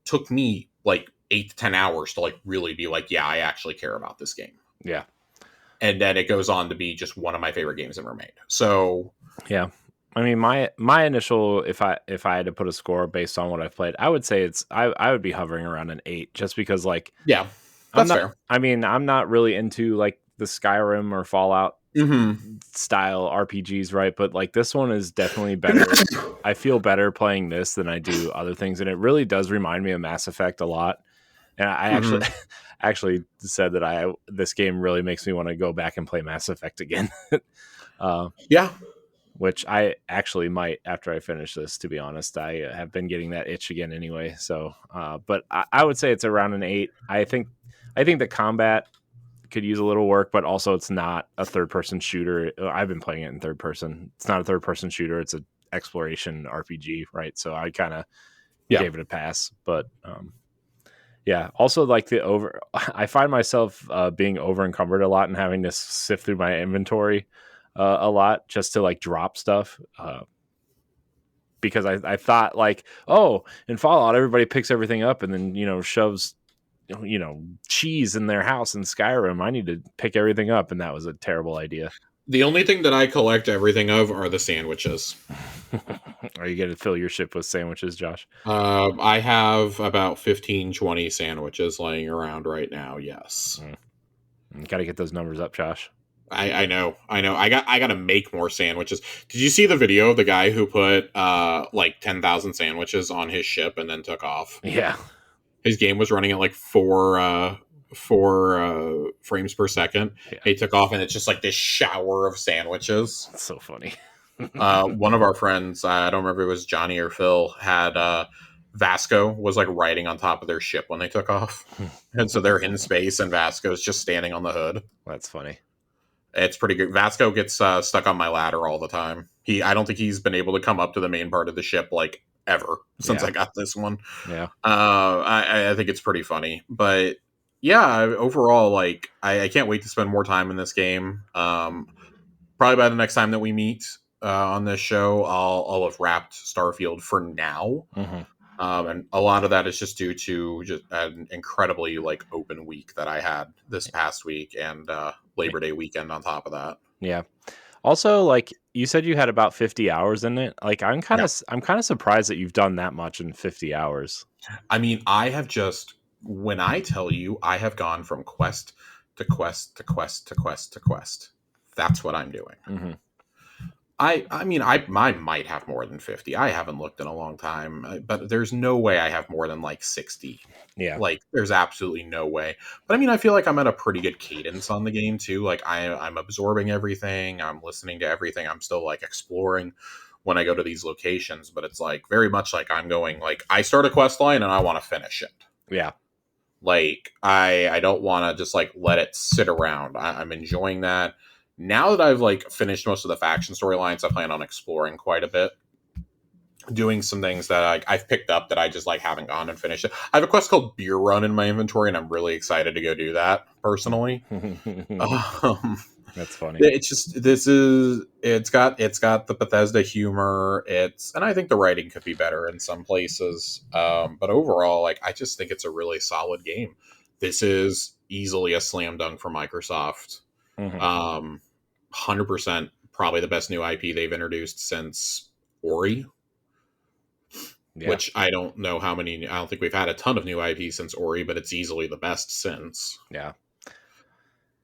took me like 8 to 10 hours to like really be like, yeah, I actually care about this game. Yeah. And then it goes on to be just one of my favorite games ever made. So yeah. I mean, my initial, if I had to put a score based on what I've played, I would say I would be hovering around an 8, just because like, yeah, that's fair. I mean, I'm not really into like the Skyrim or Fallout style RPGs, right? But like this one is definitely better. I feel better playing this than I do other things, and it really does remind me of Mass Effect a lot. And I actually said that this game really makes me want to go back and play Mass Effect again. Yeah. Which I actually might after I finish this, to be honest. I have been getting that itch again anyway. So, but I would say it's around an 8. I think the combat could use a little work, but also it's not a third-person shooter. I've been playing it in third person. It's not a third-person shooter. It's an exploration RPG, right? So I kind of gave it a pass. But yeah, also like I find myself being over encumbered a lot and having to sift through my inventory a lot just to like drop stuff. Because I thought like, oh, in Fallout, everybody picks everything up and then, shoves, cheese in their house. In Skyrim, I need to pick everything up. And that was a terrible idea. The only thing that I collect everything of are the sandwiches. Are you going to fill your ship with sandwiches, Josh? I have about 15, 20 sandwiches laying around right now. Yes. Got to get those numbers up, Josh. I know. I got to make more sandwiches. Did you see the video of the guy who put like 10,000 sandwiches on his ship and then took off? Yeah. His game was running at like 4 frames per second. Yeah. He took off and it's just like this shower of sandwiches. That's so funny. One of our friends, I don't remember if it was Johnny or Phil, had Vasco was like riding on top of their ship when they took off. And so they're in space and Vasco's just standing on the hood. That's funny. It's pretty good. Vasco gets stuck on my ladder all the time. I don't think he's been able to come up to the main part of the ship like ever since I got this one. Yeah. I think it's pretty funny. But yeah, overall, like I can't wait to spend more time in this game. Probably by the next time that we meet on this show, I'll have wrapped Starfield for now. And a lot of that is just due to just an incredibly like open week that I had this past week and Labor Day weekend on top of that. Yeah. Also, like you said, you had about 50 hours in it. Like I'm kind of surprised that you've done that much in 50 hours. I mean, when I tell you, I have gone from quest to quest to quest to quest to quest. That's what I'm doing. I mean, I might have more than 50. I haven't looked in a long time, but there's no way I have more than like 60. Yeah. Like there's absolutely no way. But I mean, I feel like I'm at a pretty good cadence on the game too. Like I'm absorbing everything. I'm listening to everything. I'm still like exploring when I go to these locations, but it's like very much like I'm going like I start a quest line and I want to finish it. Yeah. Like I don't want to just like let it sit around. I'm enjoying that. Now that I've like finished most of the faction storylines, I plan on exploring quite a bit, doing some things that I've picked up that I just like haven't gone and finished it. I have a quest called Beer Run in my inventory, and I'm really excited to go do that personally. That's funny. It's just it's got the Bethesda humor. And I think the writing could be better in some places. But overall, like I just think it's a really solid game. This is easily a slam dunk for Microsoft. 100% probably the best new IP they've introduced since Ori. Yeah. Which I don't know I don't think we've had a ton of new IP since Ori, but it's easily the best since. Yeah.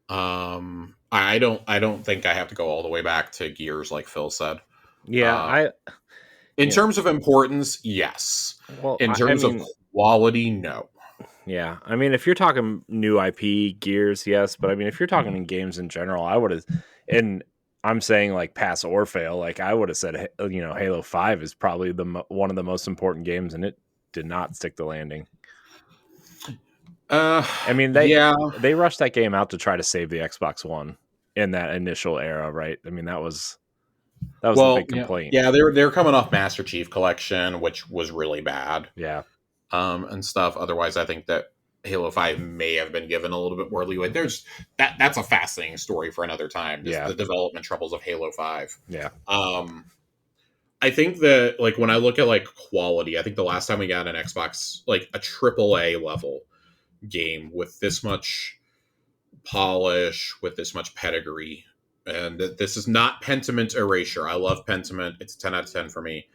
I don't think I have to go all the way back to Gears like Phil said. Yeah, in terms of importance, yes. Well, in terms of quality, no. Yeah, I mean, if you're talking new IP, Gears, yes, but I mean, if you're talking in games in general, I would have, and I'm saying like pass or fail. Like I would have said, Halo 5 is probably one of the most important games, and it did not stick the landing. I mean, they rushed that game out to try to save the Xbox One in that initial era, right? I mean, that was the big complaint. Yeah, they're coming off Master Chief Collection, which was really bad. Yeah. And stuff. Otherwise, I think that Halo 5 may have been given a little bit more leeway. That's a fascinating story for another time. Just the development troubles of Halo 5. Yeah. I think that like when I look at like quality, I think the last time we got an Xbox, like a AAA level game with this much polish, with this much pedigree, and this is not Pentiment Erasure. I love Pentiment. It's a 10 out of 10 for me.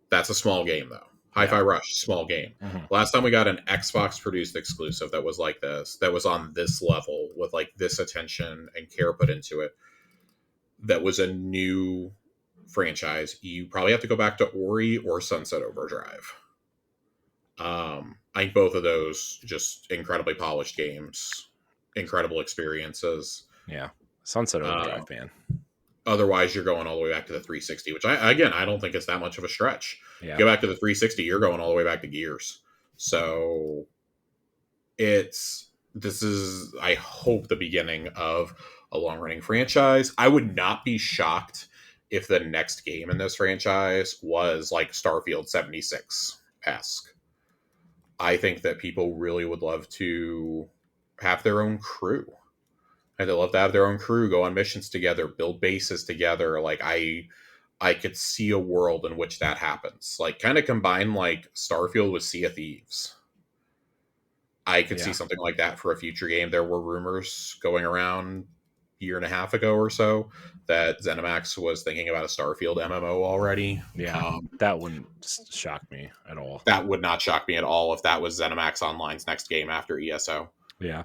That's a small game though. Hi-Fi Rush, small game. Mm-hmm. Last time we got an Xbox produced exclusive that was like this, that was on this level with like this attention and care put into it, that was a new franchise, you probably have to go back to Ori or Sunset Overdrive. I think both of those just incredibly polished games, incredible experiences. Yeah, Sunset Overdrive, man. Otherwise, you're going all the way back to the 360, which I don't think it's that much of a stretch. Yeah. Go back to the 360, you're going all the way back to Gears. So this is, I hope, the beginning of a long-running franchise. I would not be shocked if the next game in this franchise was like Starfield 76-esque. I think that people really would love to have their own crew. And they love to have their own crew, go on missions together, build bases together. Like I could see a world in which that happens. Like kind of combine like Starfield with Sea of Thieves. I could see something like that for a future game. There were rumors going around a year and a half ago or so that ZeniMax was thinking about a Starfield MMO already. Yeah, that wouldn't shock me at all. That would not shock me at all if that was ZeniMax Online's next game after ESO. Yeah.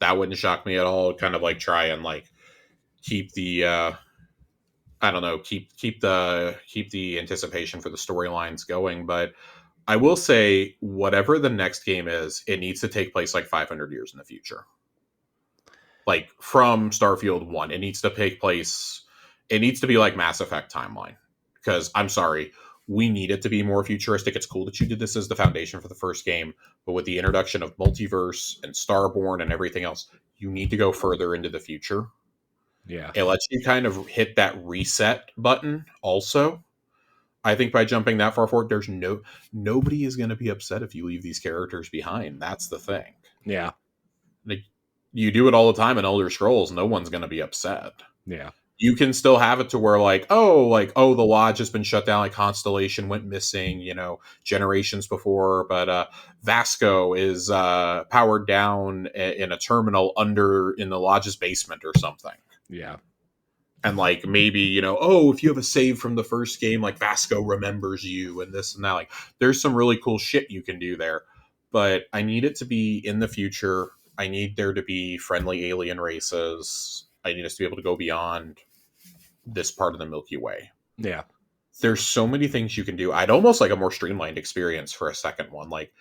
That wouldn't shock me at all. Kind of like try and like keep the keep the anticipation for the storylines going. But I will say, whatever the next game is, it needs to take place like 500 years in the future. Like from Starfield 1, it needs to take place. It needs to be like Mass Effect timeline. Because I'm sorry, we need it to be more futuristic. It's cool that you did this as the foundation for the first game, but with the introduction of multiverse and Starborn and everything else, you need to go further into the future. Yeah. It lets you kind of hit that reset button also. I think by jumping that far forward, there's nobody is going to be upset if you leave these characters behind. That's the thing. Yeah. Like, you do it all the time in Elder Scrolls. No one's going to be upset. Yeah. You can still have it to where the lodge has been shut down, like Constellation went missing, generations before, but Vasco is powered down in a terminal in the lodge's basement or something. Yeah. And like maybe, if you have a save from the first game, like Vasco remembers you and this and that. Like there's some really cool shit you can do there. But I need it to be in the future. I need there to be friendly alien races. I need us to be able to go beyond this part of the Milky Way. Yeah. There's so many things you can do. I'd almost like a more streamlined experience for a second one. Like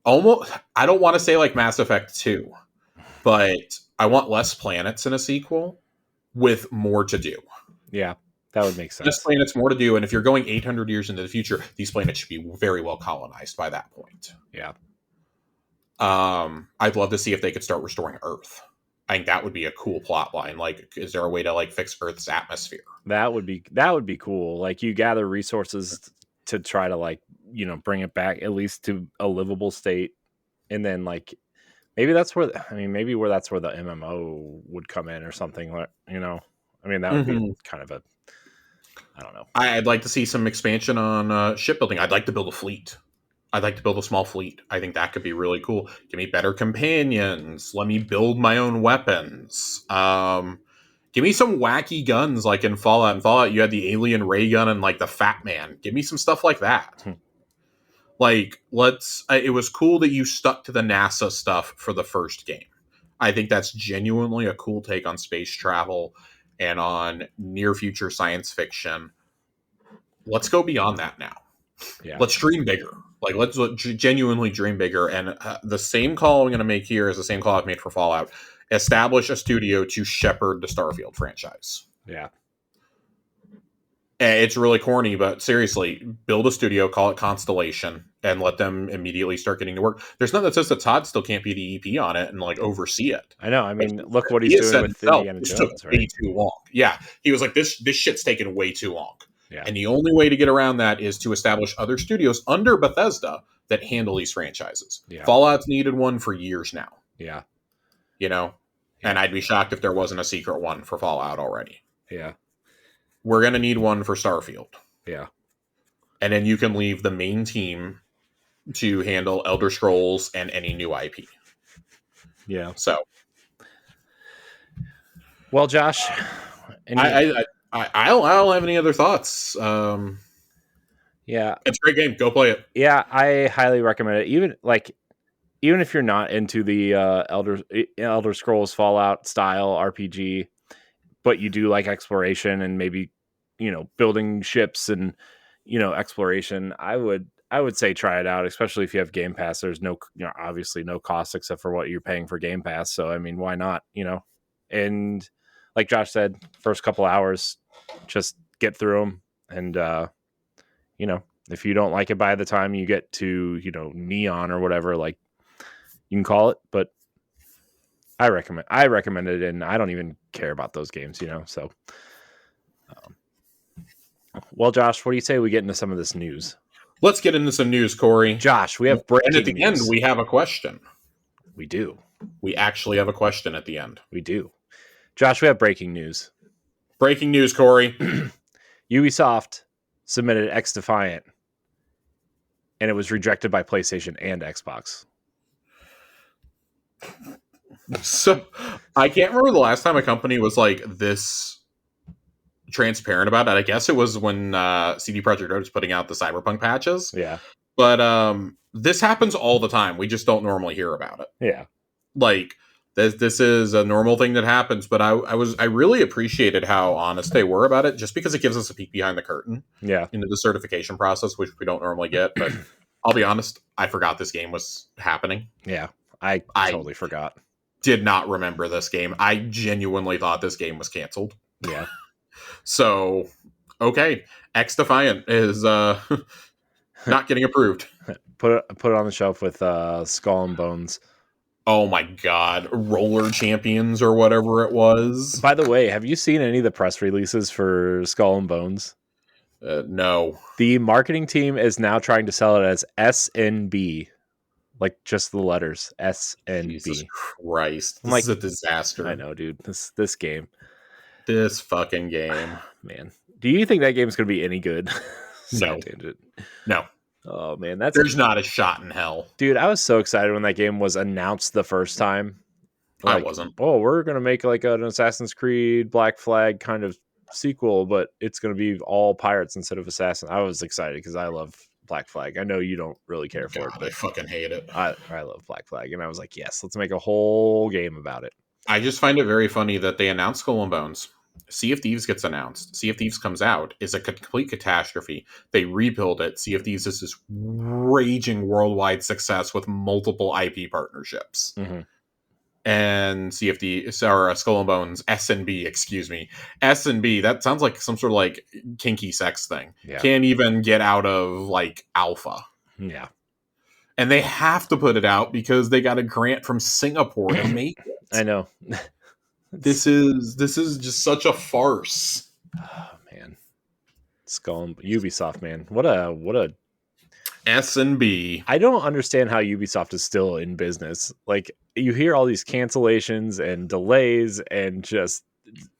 almost, I don't want to say like Mass Effect 2, but I want less planets in a sequel with more to do. Yeah, that would make sense. Less planets, more to do. And if you're going 800 years into the future, these planets should be very well colonized by that point. Yeah. I'd love to see if they could start restoring Earth. I think that would be a cool plot line. Like, is there a way to like fix Earth's atmosphere? That would be cool. Like you gather resources to try to like, bring it back at least to a livable state. And then like, maybe that's where the MMO would come in or something. That would be kind of I don't know. I'd like to see some expansion on shipbuilding. I'd like to build a fleet. I'd like to build a small fleet. I think that could be really cool. Give me better companions. Let me build my own weapons. Give me some wacky guns like in Fallout. In Fallout, you had the alien ray gun and like the Fat Man. Give me some stuff like that. Like, it was cool that you stuck to the NASA stuff for the first game. I think that's genuinely a cool take on space travel and on near future science fiction. Let's go beyond that now. Yeah. Let's dream bigger. Like, let's genuinely dream bigger. And the same call I'm going to make here is the same call I've made for Fallout. Establish a studio to shepherd the Starfield franchise. Yeah. And it's really corny, but seriously, build a studio, call it Constellation, and let them immediately start getting to work. There's nothing that says that Todd still can't be the EP on it and like oversee it. I know. I Like, mean, look what he he's has doing said with himself, Indiana this took Jones, way right? too long. Yeah, he was like, this shit's taken way too long. Yeah. And the only way to get around that is to establish other studios under Bethesda that handle these franchises. Yeah. Fallout's needed one for years now. Yeah. You know? Yeah. And I'd be shocked if there wasn't a secret one for Fallout already. Yeah. We're going to need one for Starfield. Yeah. And then you can leave the main team to handle Elder Scrolls and any new IP. Yeah. So. Well, Josh, I don't have any other thoughts. Yeah. It's a great game. Go play it. Yeah, I highly recommend it. Even if you're not into the Elder Scrolls Fallout style RPG, but you do like exploration and maybe, building ships and, exploration, I would say try it out, especially if you have Game Pass. There's no, obviously no cost except for what you're paying for Game Pass. So, I mean, why not, And like Josh said, first couple hours, just get through them. And, if you don't like it by the time you get to, Neon or whatever, like, you can call it, but I recommend it, and I don't even care about those games, so. Well, Josh, what do you say we get into some of this news? Let's get into some news, Corey. Josh, we have breaking news. And at the end, we have a question. We do. We actually have a question at the end. We do. Josh, we have breaking news. Breaking news, Corey. Ubisoft submitted XDefiant, and it was rejected by PlayStation and Xbox. So, I can't remember the last time a company was like this transparent about it. I guess it was when CD Projekt Red was putting out the Cyberpunk patches. Yeah. But this happens all the time. We just don't normally hear about it. Yeah. Like, this is a normal thing that happens, but I really appreciated how honest they were about it, just because it gives us a peek behind the curtain. Yeah. Into the certification process, which we don't normally get. But I'll be honest, I forgot this game was happening. Yeah. I totally forgot. Did not remember this game. I genuinely thought this game was canceled. Yeah. So, okay, XDefiant is not getting approved. Put it on the shelf with Skull and Bones. Oh my god, Roller Champions or whatever it was. By the way, have you seen any of the press releases for Skull and Bones? No. The marketing team is now trying to sell it as SNB. Like just the letters SNB. Jesus Christ. This is a disaster. I know, dude. This game. This fucking game. Man. Do you think that game's going to be any good? No. No. Oh, man. There's not a shot in hell. Dude, I was so excited when that game was announced the first time. I wasn't. Oh, we're going to make like an Assassin's Creed Black Flag kind of sequel, but it's going to be all pirates instead of assassins. I was excited because I love Black Flag. I know you don't really care for it. I fucking hate it. I love Black Flag, and I was like, yes, let's make a whole game about it. I just find it very funny that they announced Skull and Bones. Sea of Thieves gets announced. Sea of Thieves comes out. Is a complete catastrophe. They rebuild it. Sea of Thieves is this raging worldwide success with multiple IP partnerships. Mm-hmm. And Sea of Thieves, or Skull and Bones, S&B, excuse me. S&B, that sounds like some sort of like kinky sex thing. Yeah. Can't even get out of like alpha. Yeah. And they have to put it out because they got a grant from Singapore to make it. I know. This is just such a farce. Oh man. Ubisoft, man. What a S&B. I don't understand how Ubisoft is still in business. Like, you hear all these cancellations and delays and just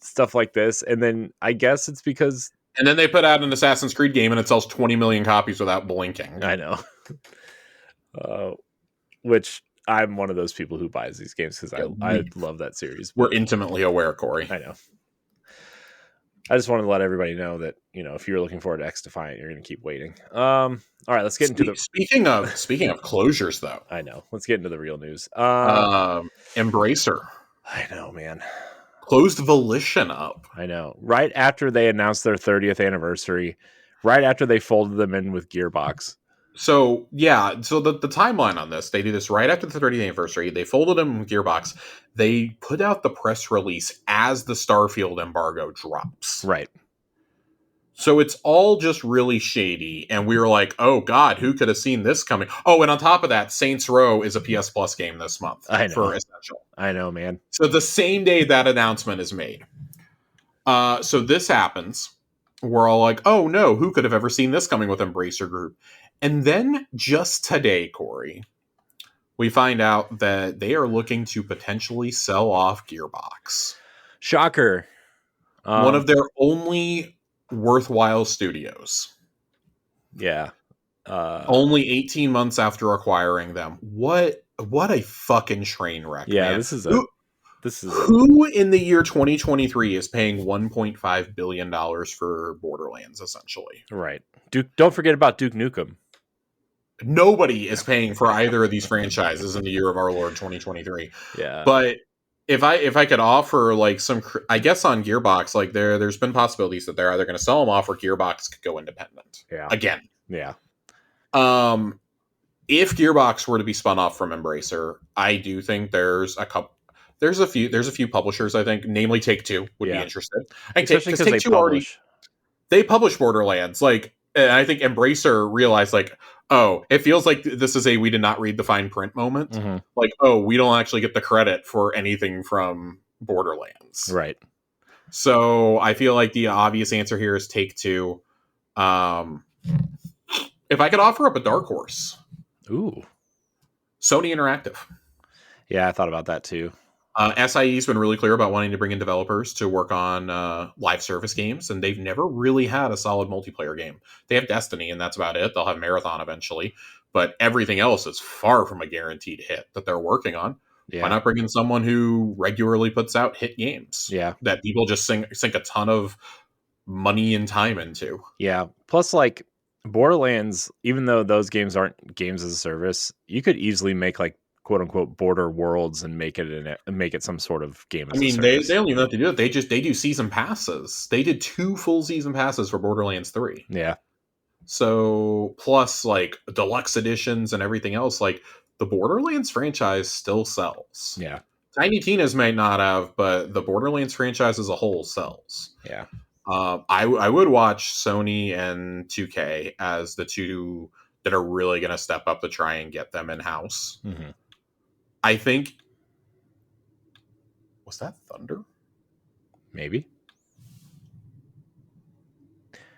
stuff like this, and then I guess it's because... And then they put out an Assassin's Creed game and it sells 20 million copies without blinking. I know. Which I'm one of those people who buys these games because I love that series. We're intimately aware, Corey. I know. I just wanted to let everybody know that, if you're looking forward to XDefiant, you're going to keep waiting. All right, let's get into the... Speaking of closures, though. I know. Let's get into the real news. Embracer. I know, man. Closed Volition up. I know. Right after they announced their 30th anniversary, right after they folded them in with Gearbox. So yeah, so the timeline on this, they do this right after the 30th anniversary. They folded them in Gearbox. They put out the press release as the Starfield embargo drops. Right. So it's all just really shady, and we were like, "Oh God, who could have seen this coming?" Oh, and on top of that, Saints Row is a PS Plus game this month I know. for Essential. I know, man. So the same day that announcement is made, so this happens. We're all like, "Oh no, who could have ever seen this coming with Embracer Group?" And then just today, Corey, we find out that they are looking to potentially sell off Gearbox. Shocker. One of their only worthwhile studios. Yeah. Only 18 months after acquiring them. What a fucking train wreck, yeah, man. This is who in the year 2023 is paying $1.5 billion for Borderlands, essentially? Right. Don't forget about Duke Nukem. Nobody is paying for either of these franchises in the year of our Lord 2023. Yeah. But if I could offer like some, I guess on Gearbox, like there's been possibilities that they're either going to sell them off or Gearbox could go independent. Yeah. Again. Yeah. If Gearbox were to be spun off from Embracer, I do think there's a few publishers, I think, namely Take-Two would be interested. Especially because Take-Two they publish Borderlands, like, and I think Embracer realized, like, oh, it feels like this is a we did not read the fine print moment. Mm-hmm. Like, oh, we don't actually get the credit for anything from Borderlands. Right. So I feel like the obvious answer here is Take-Two. If I could offer up a dark horse. Ooh. Sony Interactive. Yeah, I thought about that too. SIE's been really clear about wanting to bring in developers to work on live service games, and they've never really had a solid multiplayer game. They have Destiny, and that's about it. They'll have Marathon eventually, but everything else is far from a guaranteed hit that they're working on. Yeah. Why not bring in someone who regularly puts out hit games? Yeah, that people just sink a ton of money and time into. Yeah, plus like Borderlands, even though those games aren't games as a service, you could easily make like quote unquote border worlds and make it some sort of game as a service. They don't even have to do it. They do season passes. They did 2 full season passes for Borderlands 3. Yeah. So plus like deluxe editions and everything else, like the Borderlands franchise still sells. Yeah. Tiny Tina's may not have, but the Borderlands franchise as a whole sells. Yeah. I would watch Sony and 2K as the two that are really going to step up to try and get them in house. Mm-hmm. I think. Was that thunder? Maybe.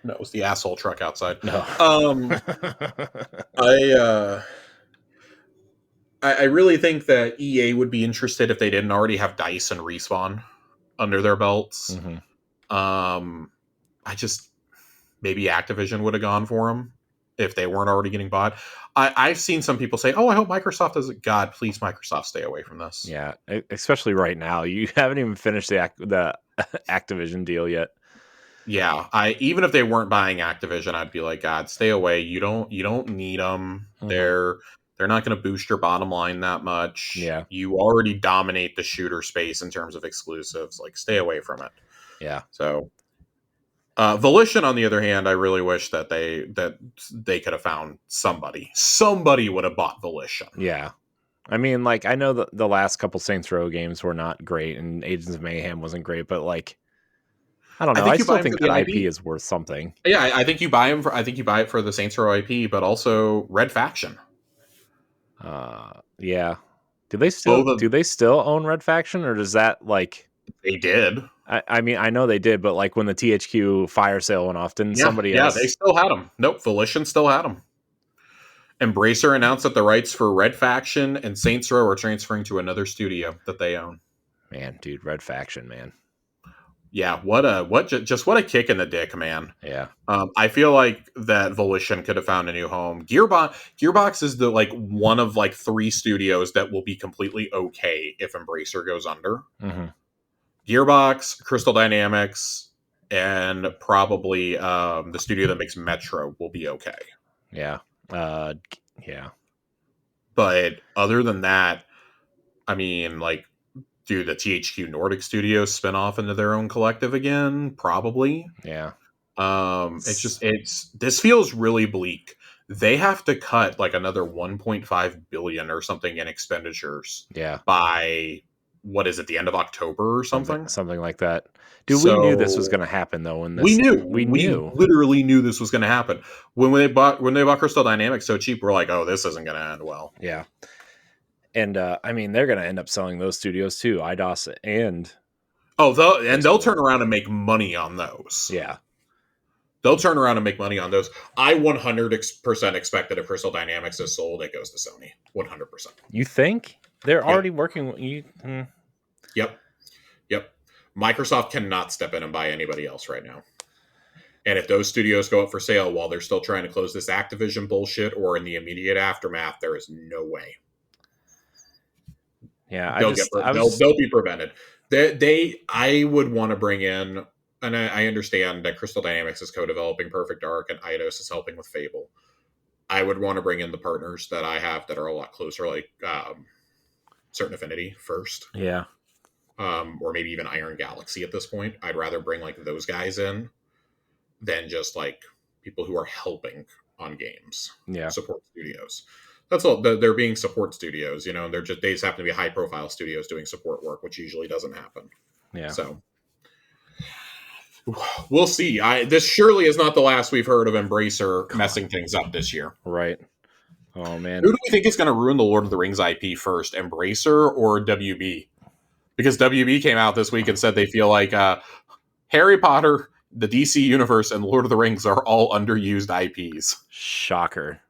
No, it was the asshole truck outside. No. I really think that EA would be interested if they didn't already have DICE and Respawn under their belts. Mm-hmm. I just maybe Activision would have gone for them if they weren't already getting bought. I've seen some people say, "Oh, I hope Microsoft does it." God, please, Microsoft, stay away from this. Yeah, especially right now. You haven't even finished the Activision deal yet. Yeah, even if they weren't buying Activision, I'd be like, God, stay away. You don't need them. Mm-hmm. They're not going to boost your bottom line that much. Yeah, you already dominate the shooter space in terms of exclusives. Like, stay away from it. Yeah. So, Volition, on the other hand, I really wish that they could have found somebody. Somebody would have bought Volition. Yeah. I mean, like, I know the last couple Saints Row games were not great, and Agents of Mayhem wasn't great, but like, I don't know. I still think that IP is worth something. Yeah, I think you buy them. I think you buy it for the Saints Row IP, but also Red Faction. Yeah. Do they still own Red Faction, or does that like they did? I mean, I know they did, but like when the THQ fire sale went off, didn't somebody else? Yeah, they still had them. Nope, Volition still had them. Embracer announced that the rights for Red Faction and Saints Row are transferring to another studio that they own. Man, dude, Red Faction, man. Yeah, what a kick in the dick, man. Yeah. I feel like that Volition could have found a new home. Gearbox is the like one of like 3 studios that will be completely okay if Embracer goes under. Mm-hmm. Gearbox, Crystal Dynamics, and probably the studio that makes Metro will be okay. Yeah. Yeah. But other than that, I mean, like, do the THQ Nordic Studios spin off into their own collective again? Probably. Yeah. This feels really bleak. they have to cut like another 1.5 billion or something in expenditures. Yeah. By what is it, the end of October or something? Something like that. Dude, we knew this was So going to happen though. we literally knew this was going to happen when they bought Crystal Dynamics so cheap. We're like, oh, this isn't going to end well. Yeah. And I mean, they're going to end up selling those studios too, IDOS and they'll turn around and make money on those. Yeah. They'll turn around and make money on those. I 100% expect that if Crystal Dynamics is sold, it goes to Sony. 100%. You think? They're already working with you. Yep. Microsoft cannot step in and buy anybody else right now. And if those studios go up for sale while they're still trying to close this Activision bullshit or in the immediate aftermath, there is no way. Yeah, they'll be prevented. I would want to bring in, and I understand that Crystal Dynamics is co-developing Perfect Dark and Eidos is helping with Fable. I would want to bring in the partners that I have that are a lot closer, like Certain Affinity first. Yeah. Or maybe even Iron Galaxy at this point. I'd rather bring like those guys in than just like people who are helping on games. Yeah. Support studios. That's all. They're being support studios, you know, they just happen to be high profile studios doing support work, which usually doesn't happen. Yeah. So we'll see. This surely is not the last we've heard of Embracer messing things up this year. Right. Oh man. Who do we think is going to ruin the Lord of the Rings IP first, Embracer or WB? Because WB came out this week and said they feel like Harry Potter, the DC universe, and Lord of the Rings are all underused IPs. Shocker.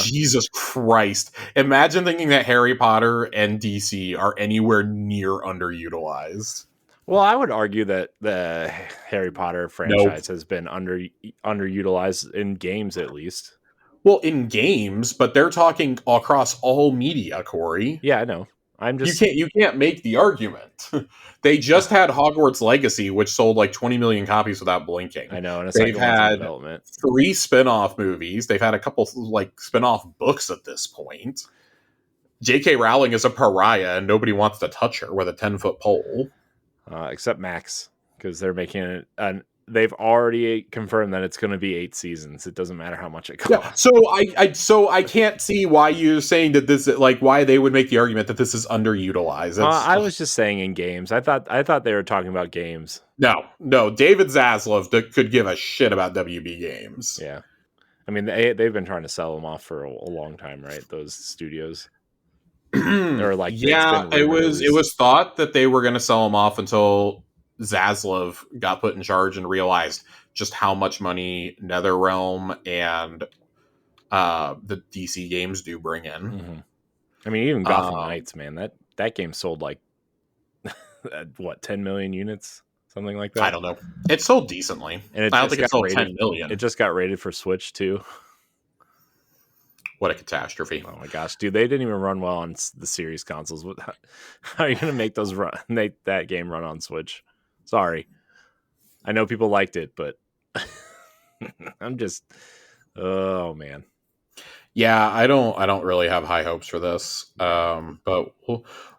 Jesus Christ. Imagine thinking that Harry Potter and DC are anywhere near underutilized. Well, I would argue that the Harry Potter franchise has been underutilized in games, at least. Well, in games, but they're talking across all media, Corey. Yeah, I know. You can't make the argument. They just had Hogwarts Legacy, which sold like 20 million copies without blinking. I know, and they've had 3 spin-off movies. They've had a couple like spin-off books at this point. J.K. Rowling is a pariah, and nobody wants to touch her with a 10-foot pole. Except Max, because they're making it. They've already confirmed that it's going to be 8 seasons. It doesn't matter how much it costs. Yeah, so I can't see why you're saying that this, like, why they would make the argument that this is underutilized. I was just saying in games. I thought they were talking about games. No. David Zaslav could give a shit about WB games. Yeah, I mean they've been trying to sell them off for a long time, right? Those studios. Or like it was thought that they were going to sell them off until Zaslav got put in charge and realized just how much money NetherRealm and the DC games do bring in. Mm-hmm. I mean, even Gotham Knights, man, that game sold like what, 10 million units, something like that. I don't know. It sold decently, and I don't think it sold 10 million. It just got rated for Switch too. What a catastrophe! Oh my gosh, dude, they didn't even run well on the series consoles. How are you going to make that game run on Switch? Sorry, I know people liked it, but I'm just, oh man. Yeah, I don't really have high hopes for this, but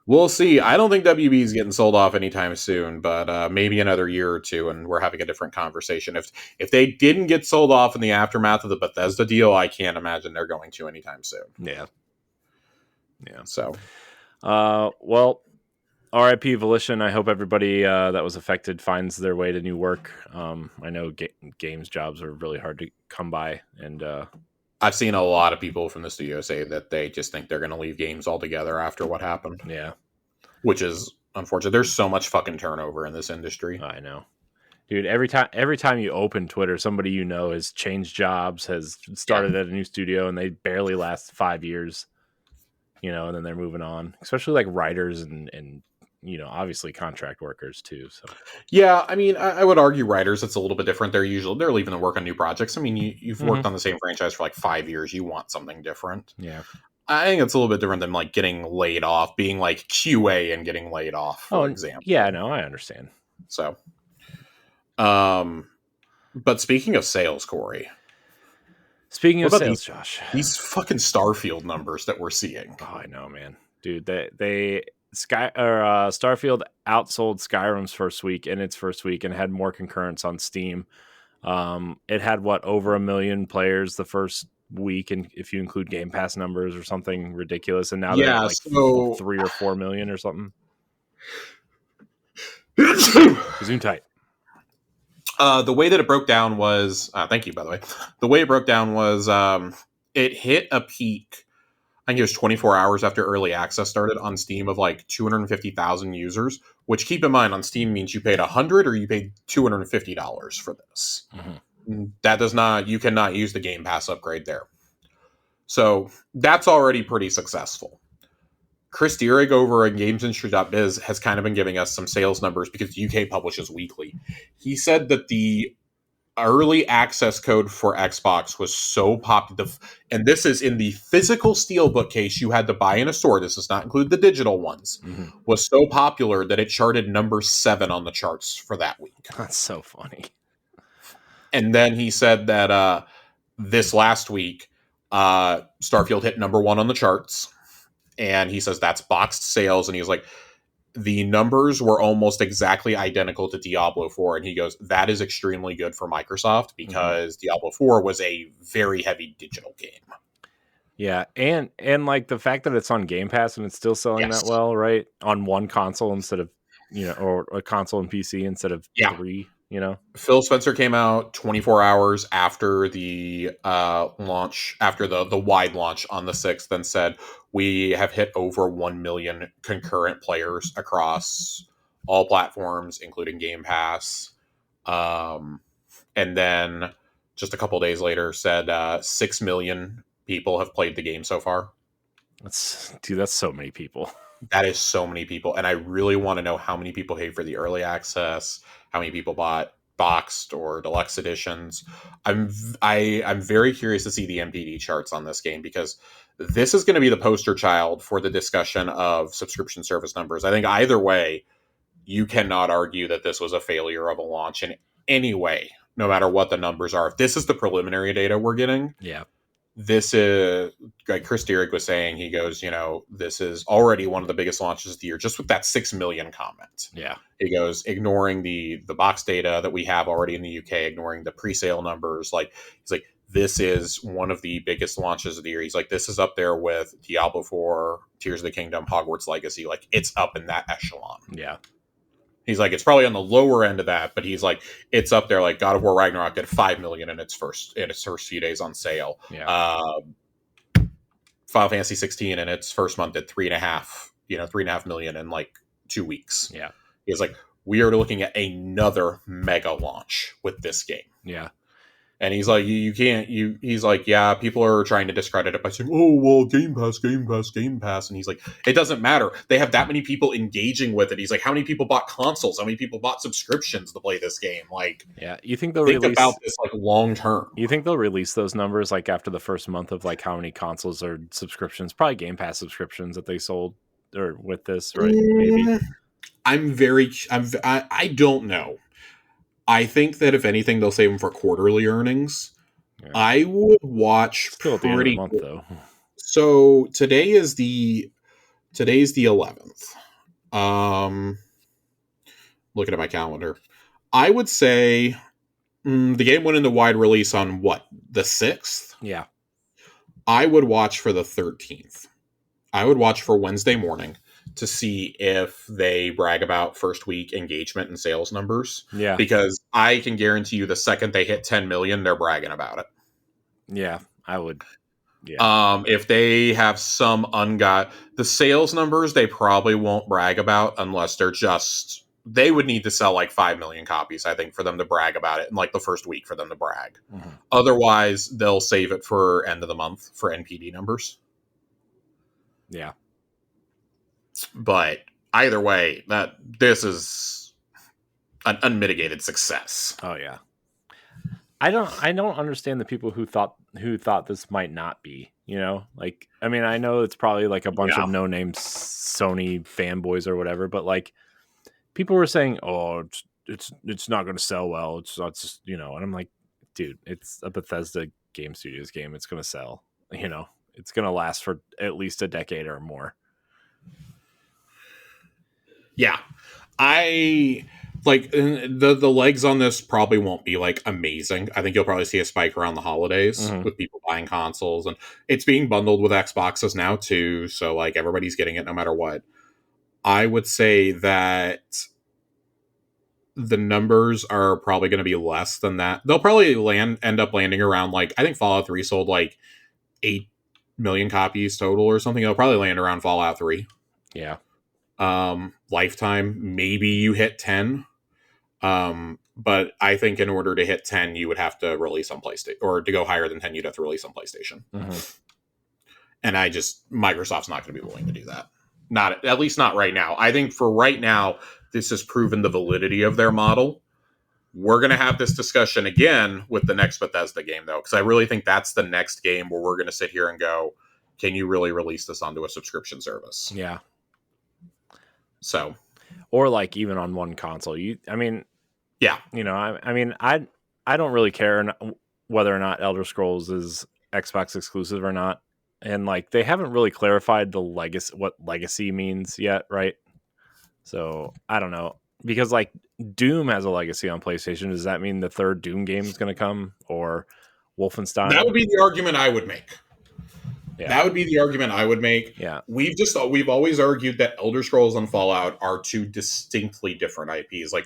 we'll see. I don't think WB is getting sold off anytime soon, but maybe another year or two, and we're having a different conversation. If they didn't get sold off in the aftermath of the Bethesda deal, I can't imagine they're going to anytime soon. Yeah. So, well, RIP Volition. I hope everybody that was affected finds their way to new work. I know games jobs are really hard to come by, and I've seen a lot of people from the studio say that they just think they're going to leave games altogether after what happened. Yeah. Which is unfortunate. There's so much fucking turnover in this industry. I know. Dude, every time you open Twitter, somebody you know has changed jobs, has started at a new studio, and they barely last 5 years. And then they're moving on. Especially like writers and obviously contract workers too. So yeah, I mean, I would argue writers, it's a little bit different. They're leaving to work on new projects. I mean, you've worked on the same franchise for like 5 years. You want something different. Yeah, I think it's a little bit different than like getting laid off, being like QA and getting laid off, for example. Yeah, no, I understand. So, but speaking of sales, Corey. Speaking of sales, Josh, these fucking Starfield numbers that we're seeing. Oh, I know, man, dude. Starfield outsold Skyrim's first week and had more concurrence on Steam. It had over 1 million players the first week, and if you include Game Pass numbers or something ridiculous, and now they're Yeah, at like so 3 or 4 million or something. Gesundheit. The way that it broke down was thank you, by the way. The way it broke down was it hit a peak. I think it was 24 hours after early access started on Steam of like 250,000 users. Which, keep in mind, on Steam means you paid $100 or you paid $250 for this. Mm-hmm. That does not. You cannot use the Game Pass upgrade there. So that's already pretty successful. Chris Dierig over at GamesIndustry.biz has kind of been giving us some sales numbers because UK publishes weekly. He said that the early access code for Xbox was so popular, and this is in the physical steelbook case you had to buy in a store, this does not include the digital ones, was so popular that it charted number 7 on the charts for that week. That's so funny. And then he said that this last week, Starfield hit number 1 on the charts. And he says that's boxed sales. And he's like, the numbers were almost exactly identical to Diablo 4. And he goes, that is extremely good for Microsoft because Diablo 4 was a very heavy digital game. Yeah. And like the fact that it's on Game Pass and it's still selling that well, right? On one console instead of, or a console and PC instead of 3, Phil Spencer came out 24 hours after the launch, after the wide launch on the 6th, and said, we have hit over 1 million concurrent players across all platforms, including Game Pass. And then just a couple days later said 6 million people have played the game so far. That's so many people. That is so many people. And I really want to know how many people paid for the early access, how many people bought boxed or deluxe editions. I'm very curious to see the MPD charts on this game because this is going to be the poster child for the discussion of subscription service numbers. I think either way, you cannot argue that this was a failure of a launch in any way, no matter what the numbers are. If this is the preliminary data we're getting, this is, like Chris Dierig was saying, he goes, this is already one of the biggest launches of the year, just with that 6 million comment. Yeah. He goes, ignoring the box data that we have already in the UK, ignoring the pre-sale numbers. He's like, this is one of the biggest launches of the year. He's like, this is up there with Diablo 4, Tears of the Kingdom, Hogwarts Legacy. Like, it's up in that echelon. Yeah. He's like, it's probably on the lower end of that, but he's like, it's up there. Like God of War Ragnarok did 5 million in its first few days on sale. Yeah. Final Fantasy 16 in its first month did 3.5 million in like 2 weeks. Yeah. He's like, we are looking at another mega launch with this game. Yeah. And he's like, he's like, yeah, people are trying to discredit it by saying, oh, well, Game Pass. And he's like, it doesn't matter. They have that many people engaging with it. He's like, how many people bought consoles? How many people bought subscriptions to play this game? Like, yeah, you think they'll think about this like long term. You think they'll release those numbers like after the first month of like how many consoles or subscriptions, probably Game Pass subscriptions that they sold or with this, right? Maybe. I don't know. I think that if anything, they'll save them for quarterly earnings. Yeah. I would watch still at the end of the month, though. So today's the 11th. Looking at my calendar, I would say the game went into wide release on what, the 6th? Yeah. I would watch for the 13th. I would watch for Wednesday morning to see if they brag about first week engagement and sales numbers. Yeah. Because I can guarantee you the second they hit 10 million, they're bragging about it. Yeah, I would. Yeah. If they have some the sales numbers, they probably won't brag about unless they would need to sell like 5 million copies, I think, for them to brag about it in like the first week for them to brag. Mm-hmm. Otherwise, they'll save it for end of the month for NPD numbers. Yeah. But either way, this is an unmitigated success. Oh yeah. I don't understand the people who thought this might not be, like, I mean, I know it's probably like a bunch of no-name Sony fanboys or whatever, but like people were saying, oh, it's not going to sell well. It's not just, and I'm like, dude, it's a Bethesda Game Studios game. It's going to sell, it's going to last for at least a decade or more. Yeah, I like the legs on this probably won't be like amazing. I think you'll probably see a spike around the holidays with people buying consoles, and it's being bundled with Xboxes now too. So like everybody's getting it no matter what. I would say that the numbers are probably going to be less than that. They'll probably end up landing around like, I think Fallout 3 sold like 8 million copies total or something. It'll probably land around Fallout 3. Yeah. Lifetime, maybe you hit 10. But I think in order to hit 10, you would have to release on PlayStation, or to go higher than 10, you'd have to release on PlayStation. And Microsoft's not going to be willing to do that. Not, at least not right now. I think for right now, this has proven the validity of their model. We're going to have this discussion again with the next Bethesda game, though, because I really think that's the next game where we're going to sit here and go, can you really release this onto a subscription service? Yeah. So, or like even on one console, yeah, I don't really care whether or not Elder Scrolls is Xbox exclusive or not, and like they haven't really clarified what legacy means yet, right? So I don't know, because like Doom has a legacy on PlayStation. Does that mean the third Doom game is going to come, or Wolfenstein? That would be the argument I would make. Yeah. That would be the argument I would make. Yeah. We've always argued that Elder Scrolls and Fallout are two distinctly different IPs. Like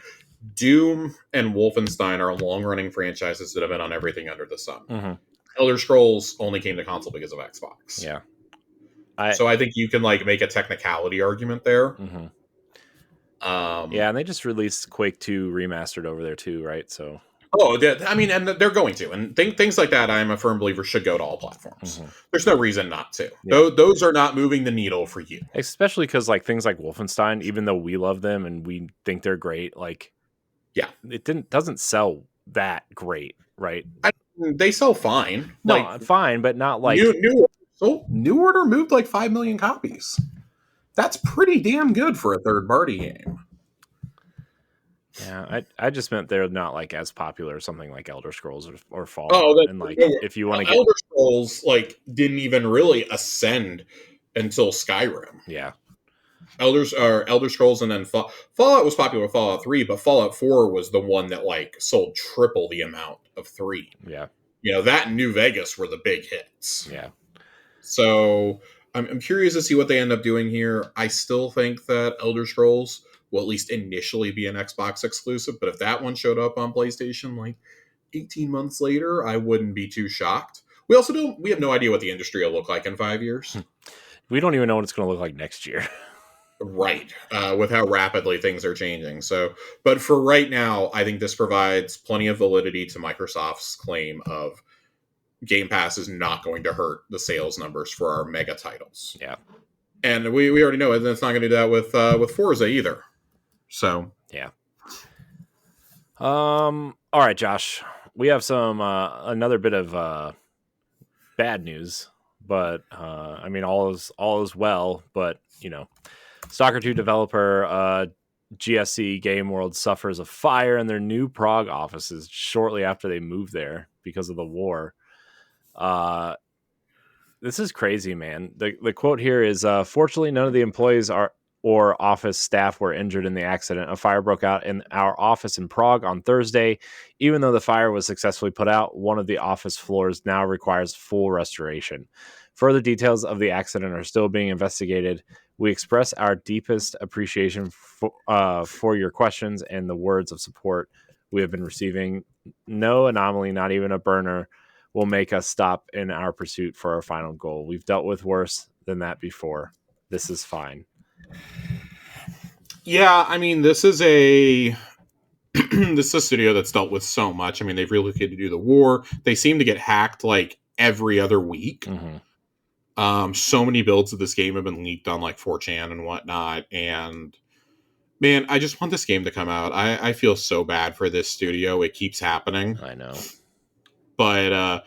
Doom and Wolfenstein are long-running franchises that have been on everything under the sun. Elder Scrolls only came to console because of Xbox. Yeah. So I think you can like make a technicality argument there. Yeah, and they just released Quake 2 remastered over there too, right? So and they're going to, and things like that. I'm a firm believer should go to all platforms. There's no reason not to. Yeah. Those are not moving the needle for you, especially because like things like Wolfenstein, even though we love them and we think they're great, like it doesn't sell that great, right? They sell fine. No, fine, but not like New Order moved like 5 million copies. That's pretty damn good for a third-party game. Yeah, I just meant they're not like as popular as something like Elder Scrolls or Fallout. And like if you want to get Elder Scrolls, like didn't even really ascend until Skyrim. Yeah, Elder Scrolls, and then Fallout was popular with Fallout 3, but Fallout 4 was the one that like sold triple the amount of 3. Yeah, that and New Vegas were the big hits. Yeah. So I'm curious to see what they end up doing here. I still think that Elder Scrolls will at least initially be an Xbox exclusive, but if that one showed up on PlayStation like 18 months later, I wouldn't be too shocked. We have no idea what the industry will look like in 5 years. We don't even know what it's going to look like next year. Right. With how rapidly things are changing. So, but for right now, I think this provides plenty of validity to Microsoft's claim of Game Pass is not going to hurt the sales numbers for our mega titles. Yeah. And we already know it, and it's not going to do that with Forza either. So, yeah. All right, Josh. We have some another bit of bad news, but all is well, but Stalker 2 developer GSC Game World suffers a fire in their new Prague offices shortly after they moved there because of the war. This is crazy, man. The quote here is, fortunately, none of the employees or office staff were injured in the accident. A fire broke out in our office in Prague on Thursday. Even though the fire was successfully put out, one of the office floors now requires full restoration. Further details of the accident are still being investigated. We express our deepest appreciation for your questions and the words of support we have been receiving. No anomaly, not even a burner, will make us stop in our pursuit for our final goal. We've dealt with worse than that before. This is fine. Yeah, this is a studio that's dealt with so much. They've relocated due to the war. They seem to get hacked like every other week. So many builds of this game have been leaked on like 4chan and whatnot. And man, I just want this game to come out. I feel so bad for this studio. It keeps happening. I know. But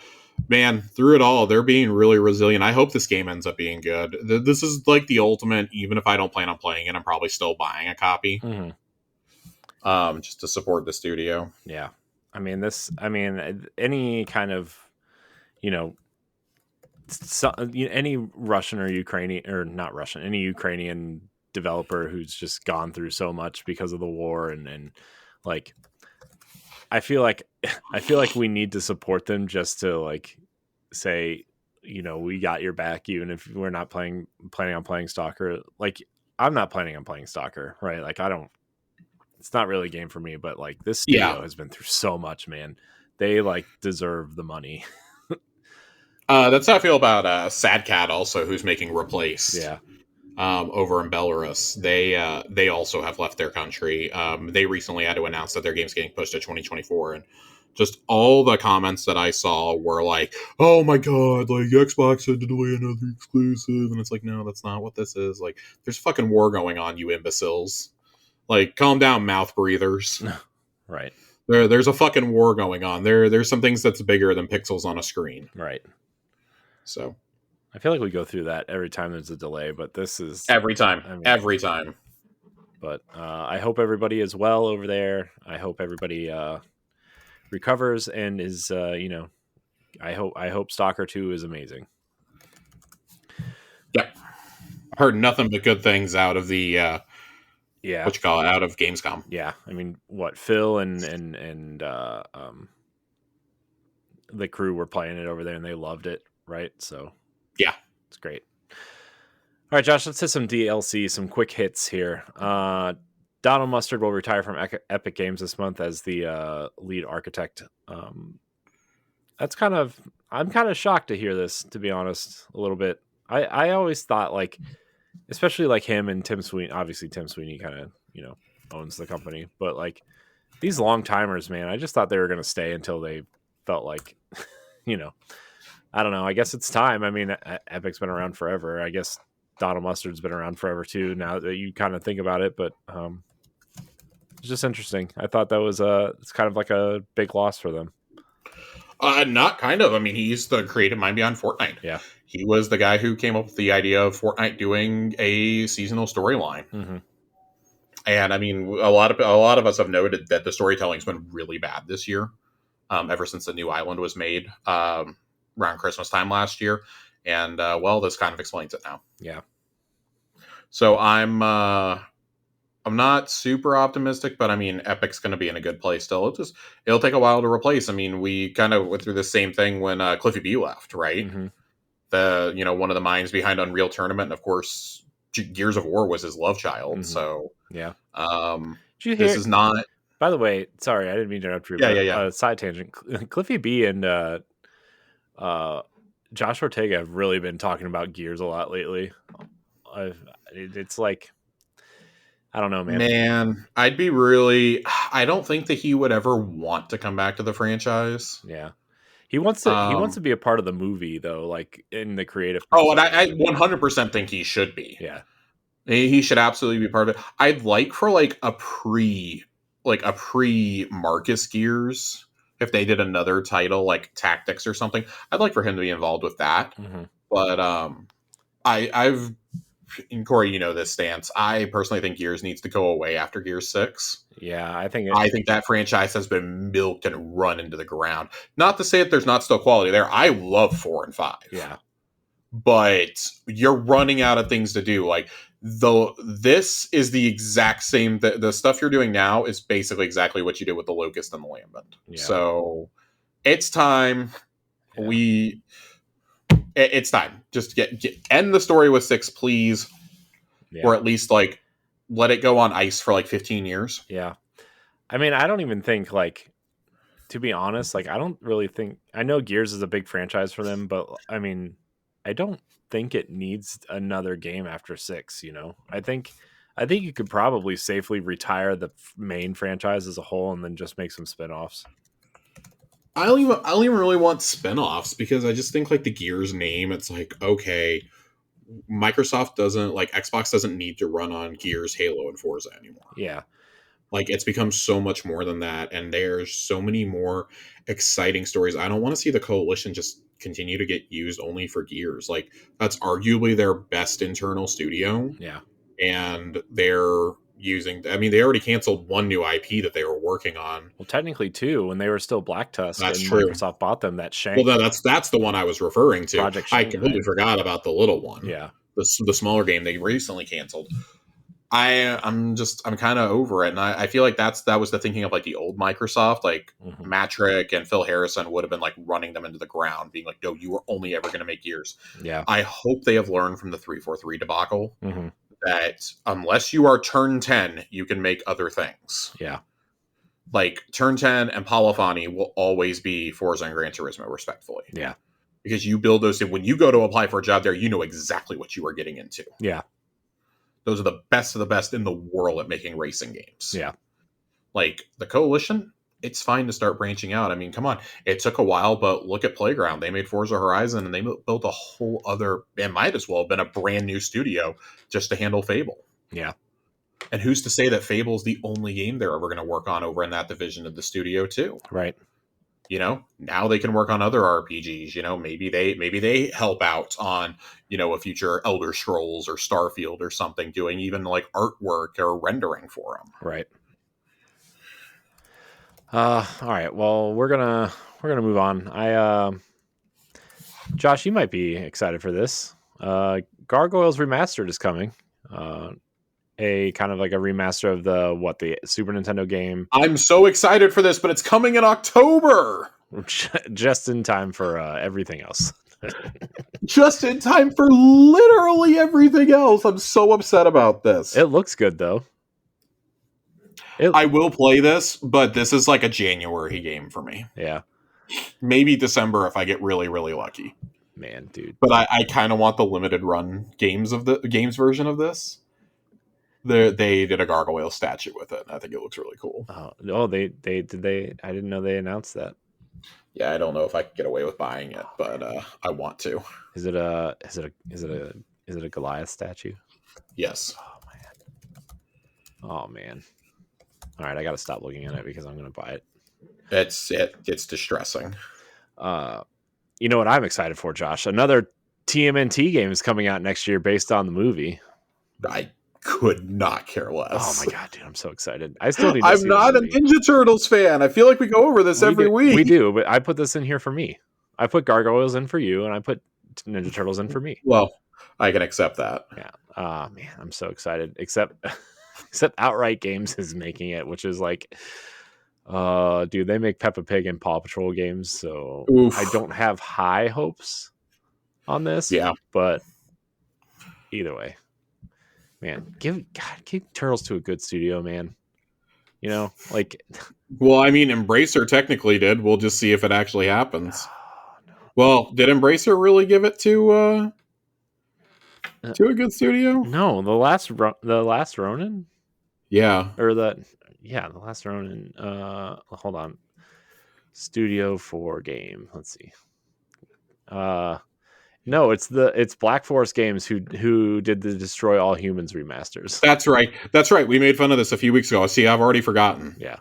man, through it all, they're being really resilient. I hope this game ends up being good. This is like the ultimate, even if I don't plan on playing it, I'm probably still buying a copy. Just to support the studio. Yeah. Any kind of, any Russian or Ukrainian, or not Russian, any Ukrainian developer who's just gone through so much because of the war, and like I feel like we need to support them just to like say, we got your back, even if we're not planning on playing Stalker. Like, I'm not planning on playing Stalker, right? Like, it's not really a game for me, but like this studio has been through so much, man. They like deserve the money. That's how I feel about Sad Cat also, who's making Replaced. Yeah. Over in Belarus. They also have left their country. They recently had to announce that their game's getting pushed to 2024, and just all the comments that I saw were like, "Oh my god, like Xbox had to delay another exclusive," and it's like, no, that's not what this is. Like, there's fucking war going on, you imbeciles. Like, calm down, mouth breathers. Right. There's a fucking war going on. There's some things that's bigger than pixels on a screen. Right. So I feel like we go through that every time there's a delay, but this is every time. Every time. But I hope everybody is well over there. I hope everybody recovers and is I hope Stalker 2 is amazing. Yep. Heard nothing but good things out of the out of Gamescom. Yeah. I mean, Phil and the crew were playing it over there and they loved it, right? So yeah, it's great. All right, Josh, let's hit some DLC, some quick hits here. Donald Mustard will retire from Epic Games this month as the lead architect. I'm kind of shocked to hear this, to be honest, a little bit. I always thought, like, especially like him and Tim Sweeney. Obviously, Tim Sweeney kind of owns the company, but like these long timers, man, I just thought they were going to stay until they felt like, I don't know. I guess it's time. I mean, Epic's been around forever. I guess Donald Mustard's been around forever too, now that you kind of think about it, but it's just interesting. I thought that was it's kind of like a big loss for them. Not kind of. I mean, he's the creative mind behind Fortnite. Yeah. He was the guy who came up with the idea of Fortnite doing a seasonal storyline. Mm-hmm. And I mean, a lot of us have noted that the storytelling's been really bad this year, ever since the new island was made around Christmas time last year. And this kind of explains it now. Yeah. So I'm not super optimistic, but I mean, Epic's going to be in a good place still. It'll take a while to replace. I mean, we kind of went through the same thing when Cliffy B left, right? Mm-hmm. One of the minds behind Unreal Tournament, and of course, Gears of War was his love child. Mm-hmm. So yeah. This is not. By the way, sorry, I didn't mean to interrupt you. Yeah. Side tangent. Cliffy B and Josh Ortega have really been talking about Gears a lot lately. It's like, I don't know, man. Man, I don't think that he would ever want to come back to the franchise. Yeah. He wants to be a part of the movie though, like in the creative. Oh, and I 100% think he should be. Yeah. He should absolutely be part of it. I'd like for like a pre Marcus Gears, if they did another title like Tactics or something. I'd like for him to be involved with that. Mm-hmm. But I've and Corey, this stance. I personally think Gears needs to go away after Gears 6. Yeah, I think that franchise has been milked and run into the ground. Not to say that there's not still quality there. I love 4 and 5. Yeah. But you're running out of things to do. Like, this is the exact same. The stuff you're doing now is basically exactly what you did with the Locust and the Lambent. Yeah. So it's time. Yeah. It's time. Just end the story with 6, please. Yeah. Or at least like let it go on ice for like 15 years. Yeah. I mean, I don't even think, like, to be honest, like, I don't really think, I know Gears is a big franchise for them, but I mean, I don't think it needs another game after 6, I think you could probably safely retire the main franchise as a whole and then just make some spinoffs. I don't even really want spin-offs, because I just think like the Gears name, it's like, okay, Xbox doesn't need to run on Gears, Halo, and Forza anymore. Yeah. Like, it's become so much more than that, and there's so many more exciting stories. I don't want to see the Coalition just continue to get used only for Gears. Like, that's arguably their best internal studio. Yeah. And they're they already canceled one new IP that they were working on. Well, technically 2, when they were still Black Tusk. That's and true. Microsoft bought them. That Shank. Well, that's the one I was referring to. Project Shank, I completely forgot about the little one. Yeah. The smaller game they recently canceled. I'm kind of over it, and I feel like that was the thinking of like the old Microsoft, like Matrick and Phil Harrison would have been like running them into the ground, being like, "No, you are only ever going to make years." Yeah. I hope they have learned from the 343 debacle that unless you are turn 10, you can make other things. Yeah. Like turn 10 and Polyphony will always be Forza and Gran Turismo, respectfully. Yeah. Because you build those, when you go to apply for a job there, you know exactly what you are getting into. Yeah. Those are the best of the best in the world at making racing games. Yeah. Like the Coalition, it's fine to start branching out. I mean, come on. It took a while, but look at Playground. They made Forza Horizon and they built a whole other, it might as well have been a brand new studio just to handle Fable. Yeah. And who's to say that Fable's the only game they're ever going to work on over in that division of the studio too? Right. You know, now they can work on other RPGs. You know, maybe they help out on, you know, a future Elder Scrolls or Starfield or something, doing even like artwork or rendering for them. Right. All right. Well, we're gonna move on. Josh, you might be excited for this. Gargoyles Remastered is coming. A kind of like a remaster of the Super Nintendo game. I'm so excited for this, but it's coming in October. Just in time for everything else. Just in time for literally everything else. I'm so upset about this. It looks good though. I will play this, but this is like a January game for me. Yeah. Maybe December if I get really, really lucky. Man, dude. But I kind of want the limited run games version of this. They did a gargoyle statue with it. And I think it looks really cool. Oh, they did. I didn't know they announced that. Yeah, I don't know if I can get away with buying it, but I want to. Is it a Goliath statue? Yes. Oh man. All right, I got to stop looking at it because I'm going to buy it. It's distressing. You know what I'm excited for, Josh? Another TMNT game is coming out next year based on the movie. I could not care less. Oh my god, dude, I'm so excited. I still need to I'm not a Ninja Turtles fan. I feel like we go over this every week. We do, but I put this in here for me. I put Gargoyles in for you, and I put Ninja Turtles in for me. Well, I can accept that. Yeah. Man, I'm so excited. Except Outright Games is making it, which is like, dude, they make Peppa Pig and Paw Patrol games, so oof. I don't have high hopes on this. Yeah, but either way. Man, give Turtles to a good studio, man. You know, like. Well, I mean, Embracer technically did. We'll just see if it actually happens. No. Well, did Embracer really give it to a good studio? No, the last Ronin. Yeah, or the last Ronin. Hold on. Studio for game. Let's see. No, it's Black Forest Games who did the Destroy All Humans remasters. That's right. We made fun of this a few weeks ago. See, I've already forgotten. Yeah.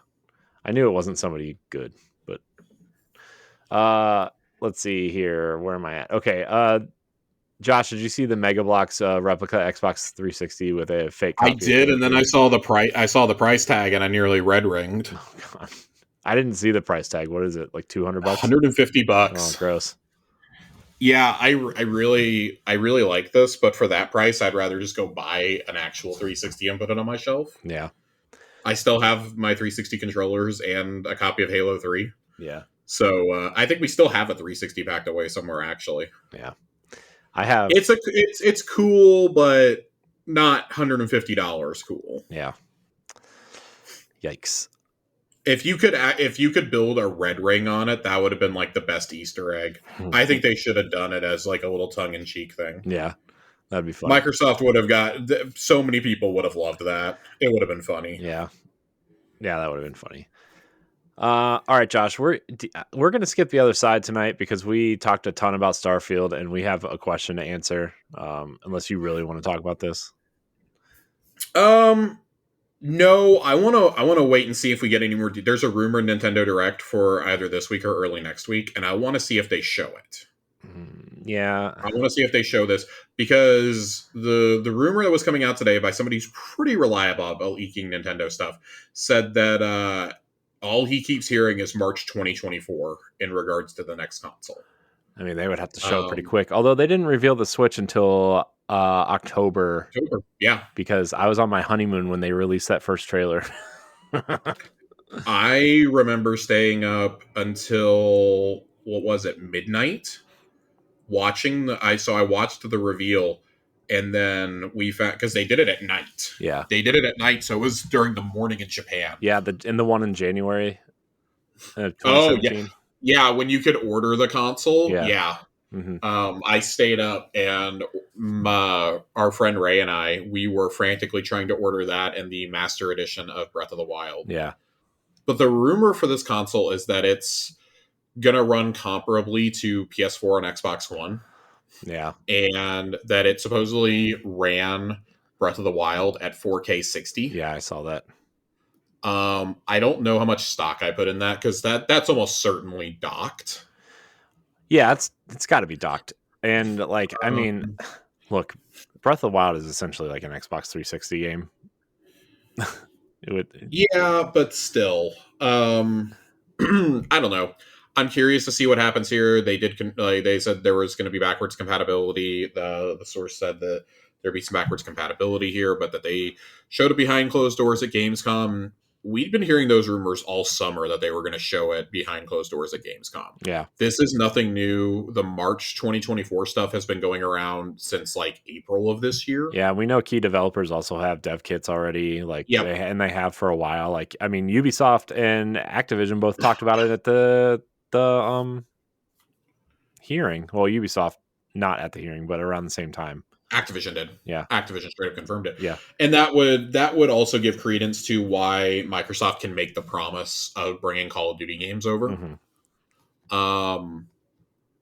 I knew it wasn't somebody good, but let's see here. Where am I at? Okay. Josh, did you see the Mega Bloks replica Xbox 360 with a fake copy? I did, and then I saw the price. I saw the price tag, and I nearly red ringed. Oh god, I didn't see the price tag. What is it? Like $200? $150. Oh, gross. Yeah, I really like this, but for that price, I'd rather just go buy an actual 360 and put it on my shelf. Yeah, I still have my 360 controllers and a copy of Halo 3. Yeah, so I think we still have a 360 packed away somewhere. Actually, yeah, I have. It's cool, but not $150 cool. Yeah. Yikes. If you could build a red ring on it, that would have been like the best Easter egg. I think they should have done it as like a little tongue-in-cheek thing. Yeah, that'd be fun. Microsoft would have so many people would have loved that. It would have been funny. Yeah, that would have been funny. All right, Josh, we're going to skip the other side tonight because we talked a ton about Starfield and we have a question to answer. Unless you really want to talk about this. No, I want to wait and see if we get any more. There's a rumor Nintendo Direct for either this week or early next week, and I want to see if they show it. Yeah, I want to see if they show this because the rumor that was coming out today by somebody who's pretty reliable about leaking Nintendo stuff said that all he keeps hearing is March 2024 in regards to the next console. I mean, they would have to show pretty quick. Although they didn't reveal the Switch until October. Yeah. Because I was on my honeymoon when they released that first trailer. I remember staying up until, what was it, midnight? Watching I watched the reveal, and then we found, because they did it at night. Yeah. They did it at night, so it was during the morning in Japan. Yeah, the one in January 2017. Oh, yeah. Yeah, when you could order the console. Yeah. Mm-hmm. I stayed up, and our friend Ray and we were frantically trying to order that and the Master Edition of Breath of the Wild. Yeah. But the rumor for this console is that it's going to run comparably to PS4 and Xbox One. Yeah. And that it supposedly ran Breath of the Wild at 4K 60. Yeah, I saw that. I don't know how much stock I put in that, because that's almost certainly docked. Yeah, it's got to be docked. And like, I mean, look, Breath of the Wild is essentially like an Xbox 360 game. Yeah, but still, I don't know. I'm curious to see what happens here. They said there was going to be backwards compatibility. The source said that there'd be some backwards compatibility here, but that they showed it behind closed doors at Gamescom. We'd been hearing those rumors all summer that they were going to show it behind closed doors at Gamescom. Yeah. This is nothing new. The March 2024 stuff has been going around since like April of this year. Yeah, we know key developers also have dev kits already. Like, they have for a while. Like, I mean, Ubisoft and Activision both talked about it at the hearing. Well, Ubisoft not at the hearing, but around the same time. Activision did. Yeah. Activision straight up confirmed it. Yeah. And that would also give credence to why Microsoft can make the promise of bringing Call of Duty games over. Mm-hmm.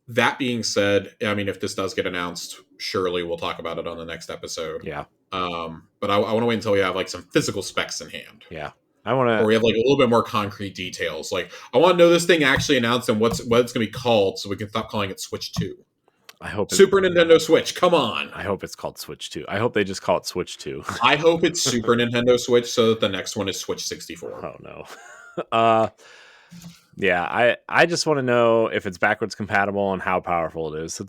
That being said, I mean, if this does get announced, surely we'll talk about it on the next episode. Yeah. But I want to wait until we have like some physical specs in hand. Yeah. Or we have like a little bit more concrete details. Like, I want to know this thing actually announced and what it's going to be called, so we can stop calling it Switch 2. I hope Super Nintendo Switch. Come on. I hope it's called Switch 2. I hope they just call it Switch 2. I hope it's Super Nintendo Switch, so that the next one is Switch 64. Oh no. Yeah, I just want to know if it's backwards compatible and how powerful it is.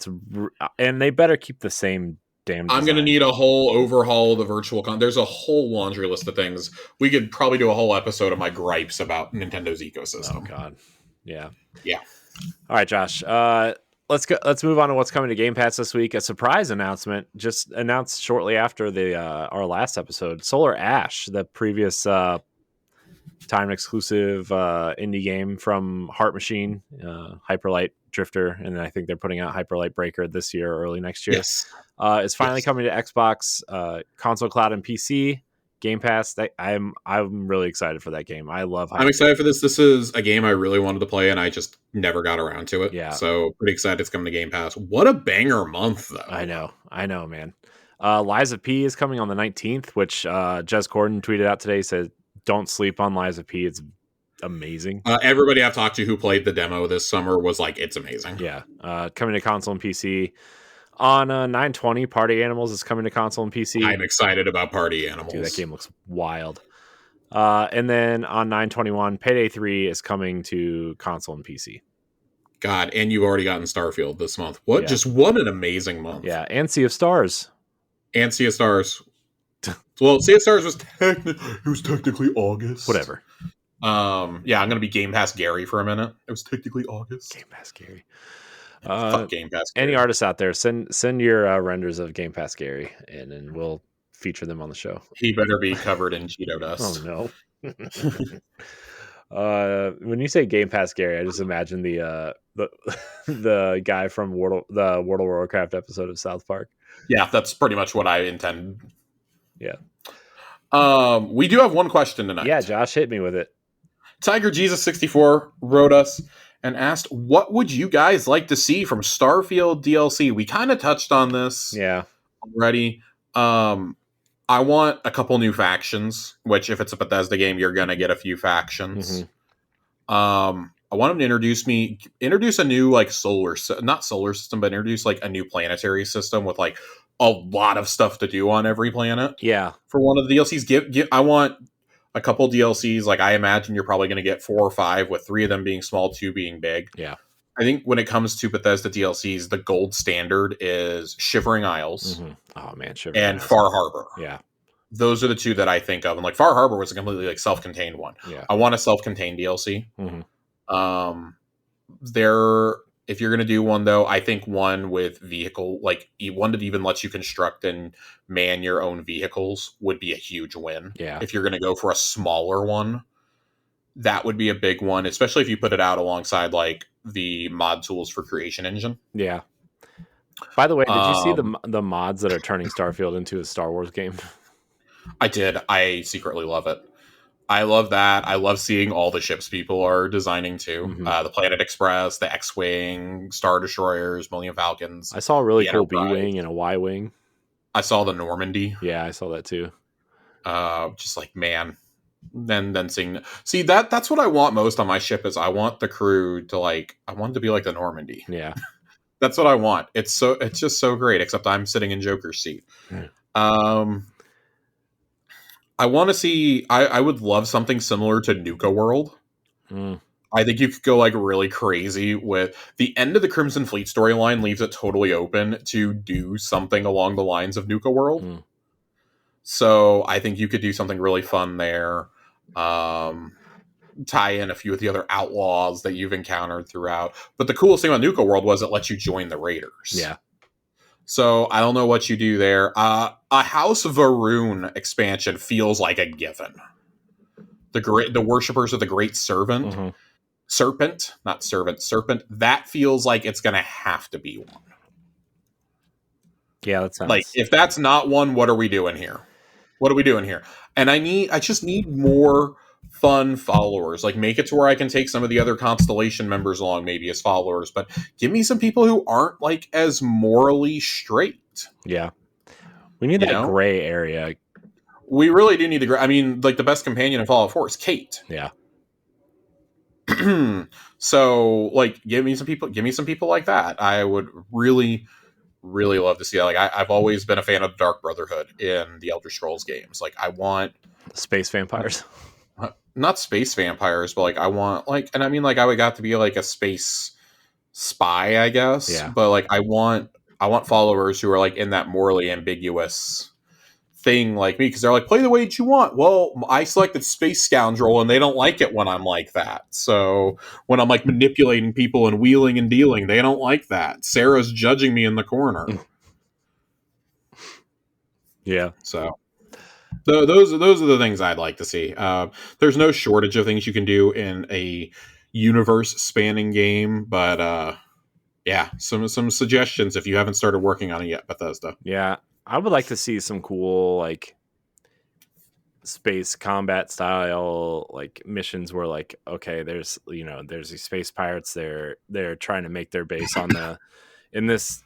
And they better keep the same damn design. I'm going to need a whole overhaul of the virtual There's a whole laundry list of things. We could probably do a whole episode of my gripes about Nintendo's ecosystem. Oh god. Yeah. Yeah. All right, Josh. Let's move on to what's coming to Game Pass this week. A surprise announcement just announced shortly after our last episode. Solar Ash, the previous time exclusive indie game from Heart Machine, Hyperlight Drifter, and I think they're putting out Hyperlight Breaker this year or early next year. Yes. Is finally coming to Xbox, console, cloud, and PC. Game Pass. I'm really excited for that game. I'm excited for this. This is a game I really wanted to play, and I just never got around to it. Yeah. So pretty excited it's coming to Game Pass. What a banger month, though. I know, man. Liza P is coming on the 19th, which Jez Corden tweeted out today, said, "Don't sleep on Liza P. It's amazing." Everybody I've talked to who played the demo this summer was like, it's amazing. Yeah. Coming to console and PC. On 9/20, Party Animals is coming to console and PC. I'm excited about Party Animals. Dude, that game looks wild. And then on 9/21, Payday 3 is coming to console and PC. God, and you've already gotten Starfield this month. What an amazing month. Yeah, and Sea of Stars. And Sea of Stars. Well, Sea of Stars was technically August. Whatever. I'm gonna be Game Pass Gary for a minute. It was technically August. Game Pass Gary. Fuck Game Pass Gary. Any artists out there, send your renders of Game Pass Gary, and then we'll feature them on the show. He better be covered in Cheeto dust. Oh no. When you say Game Pass Gary, I just imagine the guy from the World of Warcraft episode of South Park. Yeah, that's pretty much what I intend. Yeah. We do have one question tonight. Yeah, Josh, hit me with it. Tiger Jesus 64 wrote us and asked, what would you guys like to see from Starfield DLC? We kind of touched on this already. I want a couple new factions, which if it's a Bethesda game, you're going to get a few factions. Mm-hmm. I want them to introduce a new like not solar system, but introduce like a new planetary system with like a lot of stuff to do on every planet. Yeah. For one of the DLCs, I want a couple DLCs. Like I imagine you're probably going to get 4 or 5, with 3 of them being small, 2 being big. Yeah. I think when it comes to Bethesda DLCs, the gold standard is Shivering Isles Oh man, Shivering and Isles. Far Harbor. Yeah. Those are the two that I think of. And like Far Harbor was a completely like self-contained one. Yeah. I want a self-contained DLC. If you're going to do one though, I think one with vehicle, like one that even lets you construct and man your own vehicles would be a huge win. Yeah. If you're going to go for a smaller one, that would be a big one, especially if you put it out alongside like the mod tools for Creation Engine. Yeah. By the way, did you see the mods that are turning Starfield into a Star Wars game? I did. I secretly love it. I love that. I love seeing all the ships people are designing too. The Planet Express, the X-Wing, Star Destroyers, Millennium Falcons. I saw a really cool B-Wing and a Y-Wing. I saw the Normandy. Yeah, I saw that too. Just like, man. Then seeing... See, that's what I want most on my ship is I want the crew to like... I want it to be like the Normandy. Yeah. That's what I want. It's just so great, except I'm sitting in Joker's seat. I want to see... I would love something similar to Nuka World. I think you could go like really crazy with... The end of the Crimson Fleet storyline leaves it totally open to do something along the lines of Nuka World. So I think you could do something really fun there. Tie in a few of the other outlaws that you've encountered throughout. But the coolest thing about Nuka World was it lets you join the Raiders. Yeah. So I don't know what you do there. A House of Varun expansion feels like a given. The Worshippers of the Great Serpent. Serpent, not servant, serpent. That feels like it's going to have to be one. Yeah, that sounds... Like, if that's not one, what are we doing here? What are we doing here? And I just need more fun followers. Like, make it to where I can take some of the other Constellation members along, maybe as followers, but give me some people who aren't like as morally straight. Yeah, we need that gray area. We really do need the gray. I mean, like the best companion in Fallout 4 is Kate. Yeah. So, like, give me some people like that. I would really love to see that. Like, I've always been a fan of Dark Brotherhood in the Elder Scrolls games. Like, I want space vampires, not space vampires, but like I want like, and I mean like I would got to be like a space spy, I guess. Yeah. But like I want followers who are like in that morally ambiguous thing like me, because they're like, play the way that you want. Well, I selected Space Scoundrel and they don't like it when I'm like that. So when I'm like manipulating people and wheeling and dealing, they don't like that. Sarah's judging me in the corner. Yeah. So those are the things I'd like to see. There's no shortage of things you can do in a universe spanning game, but yeah, some suggestions if you haven't started working on it yet, Bethesda. Yeah. I would like to see some cool like space combat style like missions where like, okay, there's these space pirates, they're trying to make their base on in this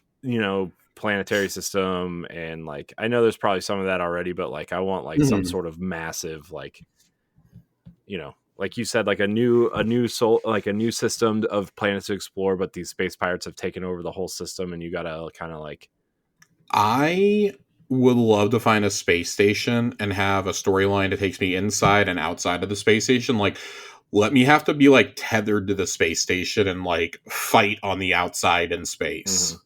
planetary system, and like I know there's probably some of that already, but like I want like some sort of massive like like you said, like a new system of planets to explore, but these space pirates have taken over the whole system and you gotta kind of like... I would love to find a space station and have a storyline that takes me inside and outside of the space station. Like, let me have to be like tethered to the space station and like fight on the outside in space.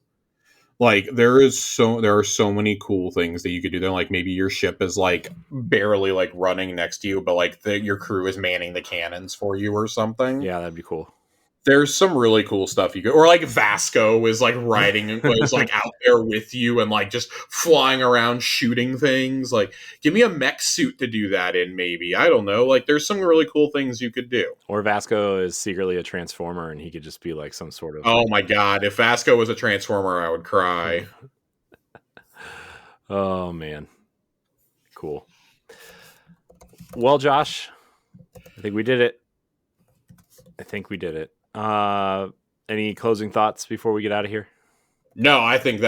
Like there are so many cool things that you could do there. Like maybe your ship is like barely like running next to you, but like your crew is manning the cannons for you or something. Yeah, that'd be cool. There's some really cool stuff you could, or like Vasco is like riding, is like out there with you and like just flying around shooting things. Like, give me a mech suit to do that in, maybe. I don't know. Like, there's some really cool things you could do. Or Vasco is secretly a transformer and he could just be like some sort of... Oh my god, if Vasco was a transformer, I would cry. Oh man. Cool. Well, Josh, I think we did it. Any closing thoughts before we get out of here? No, I think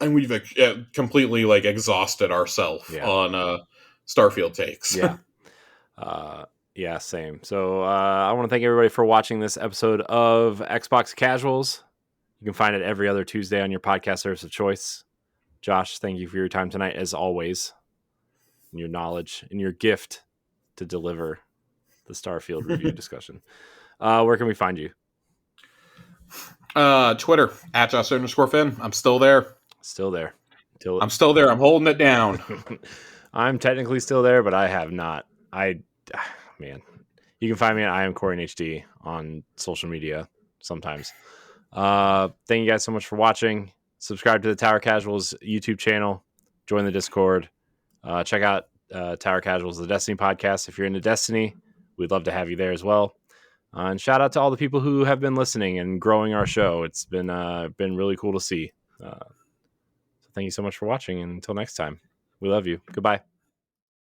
we've completely like exhausted ourselves on Starfield takes. Yeah. Yeah, same. So I want to thank everybody for watching this episode of Xbox Casuals. You can find it every other Tuesday on your podcast service of choice. Josh, thank you for your time tonight, as always, and your knowledge and your gift to deliver the Starfield review discussion. Where can we find you? Twitter at Josh_Finn. I'm still there. Still there. I'm still there. I'm holding it down. I'm technically still there, but I have not. Man, you can find me at I am Corey HD on social media sometimes. Thank you guys so much for watching. Subscribe to the Tower Casuals YouTube channel. Join the Discord. Check out Tower Casuals, the Destiny podcast. If you're into Destiny, we'd love to have you there as well. And shout out to all the people who have been listening and growing our show. It's been really cool to see. So thank you so much for watching. And until next time, we love you. Goodbye.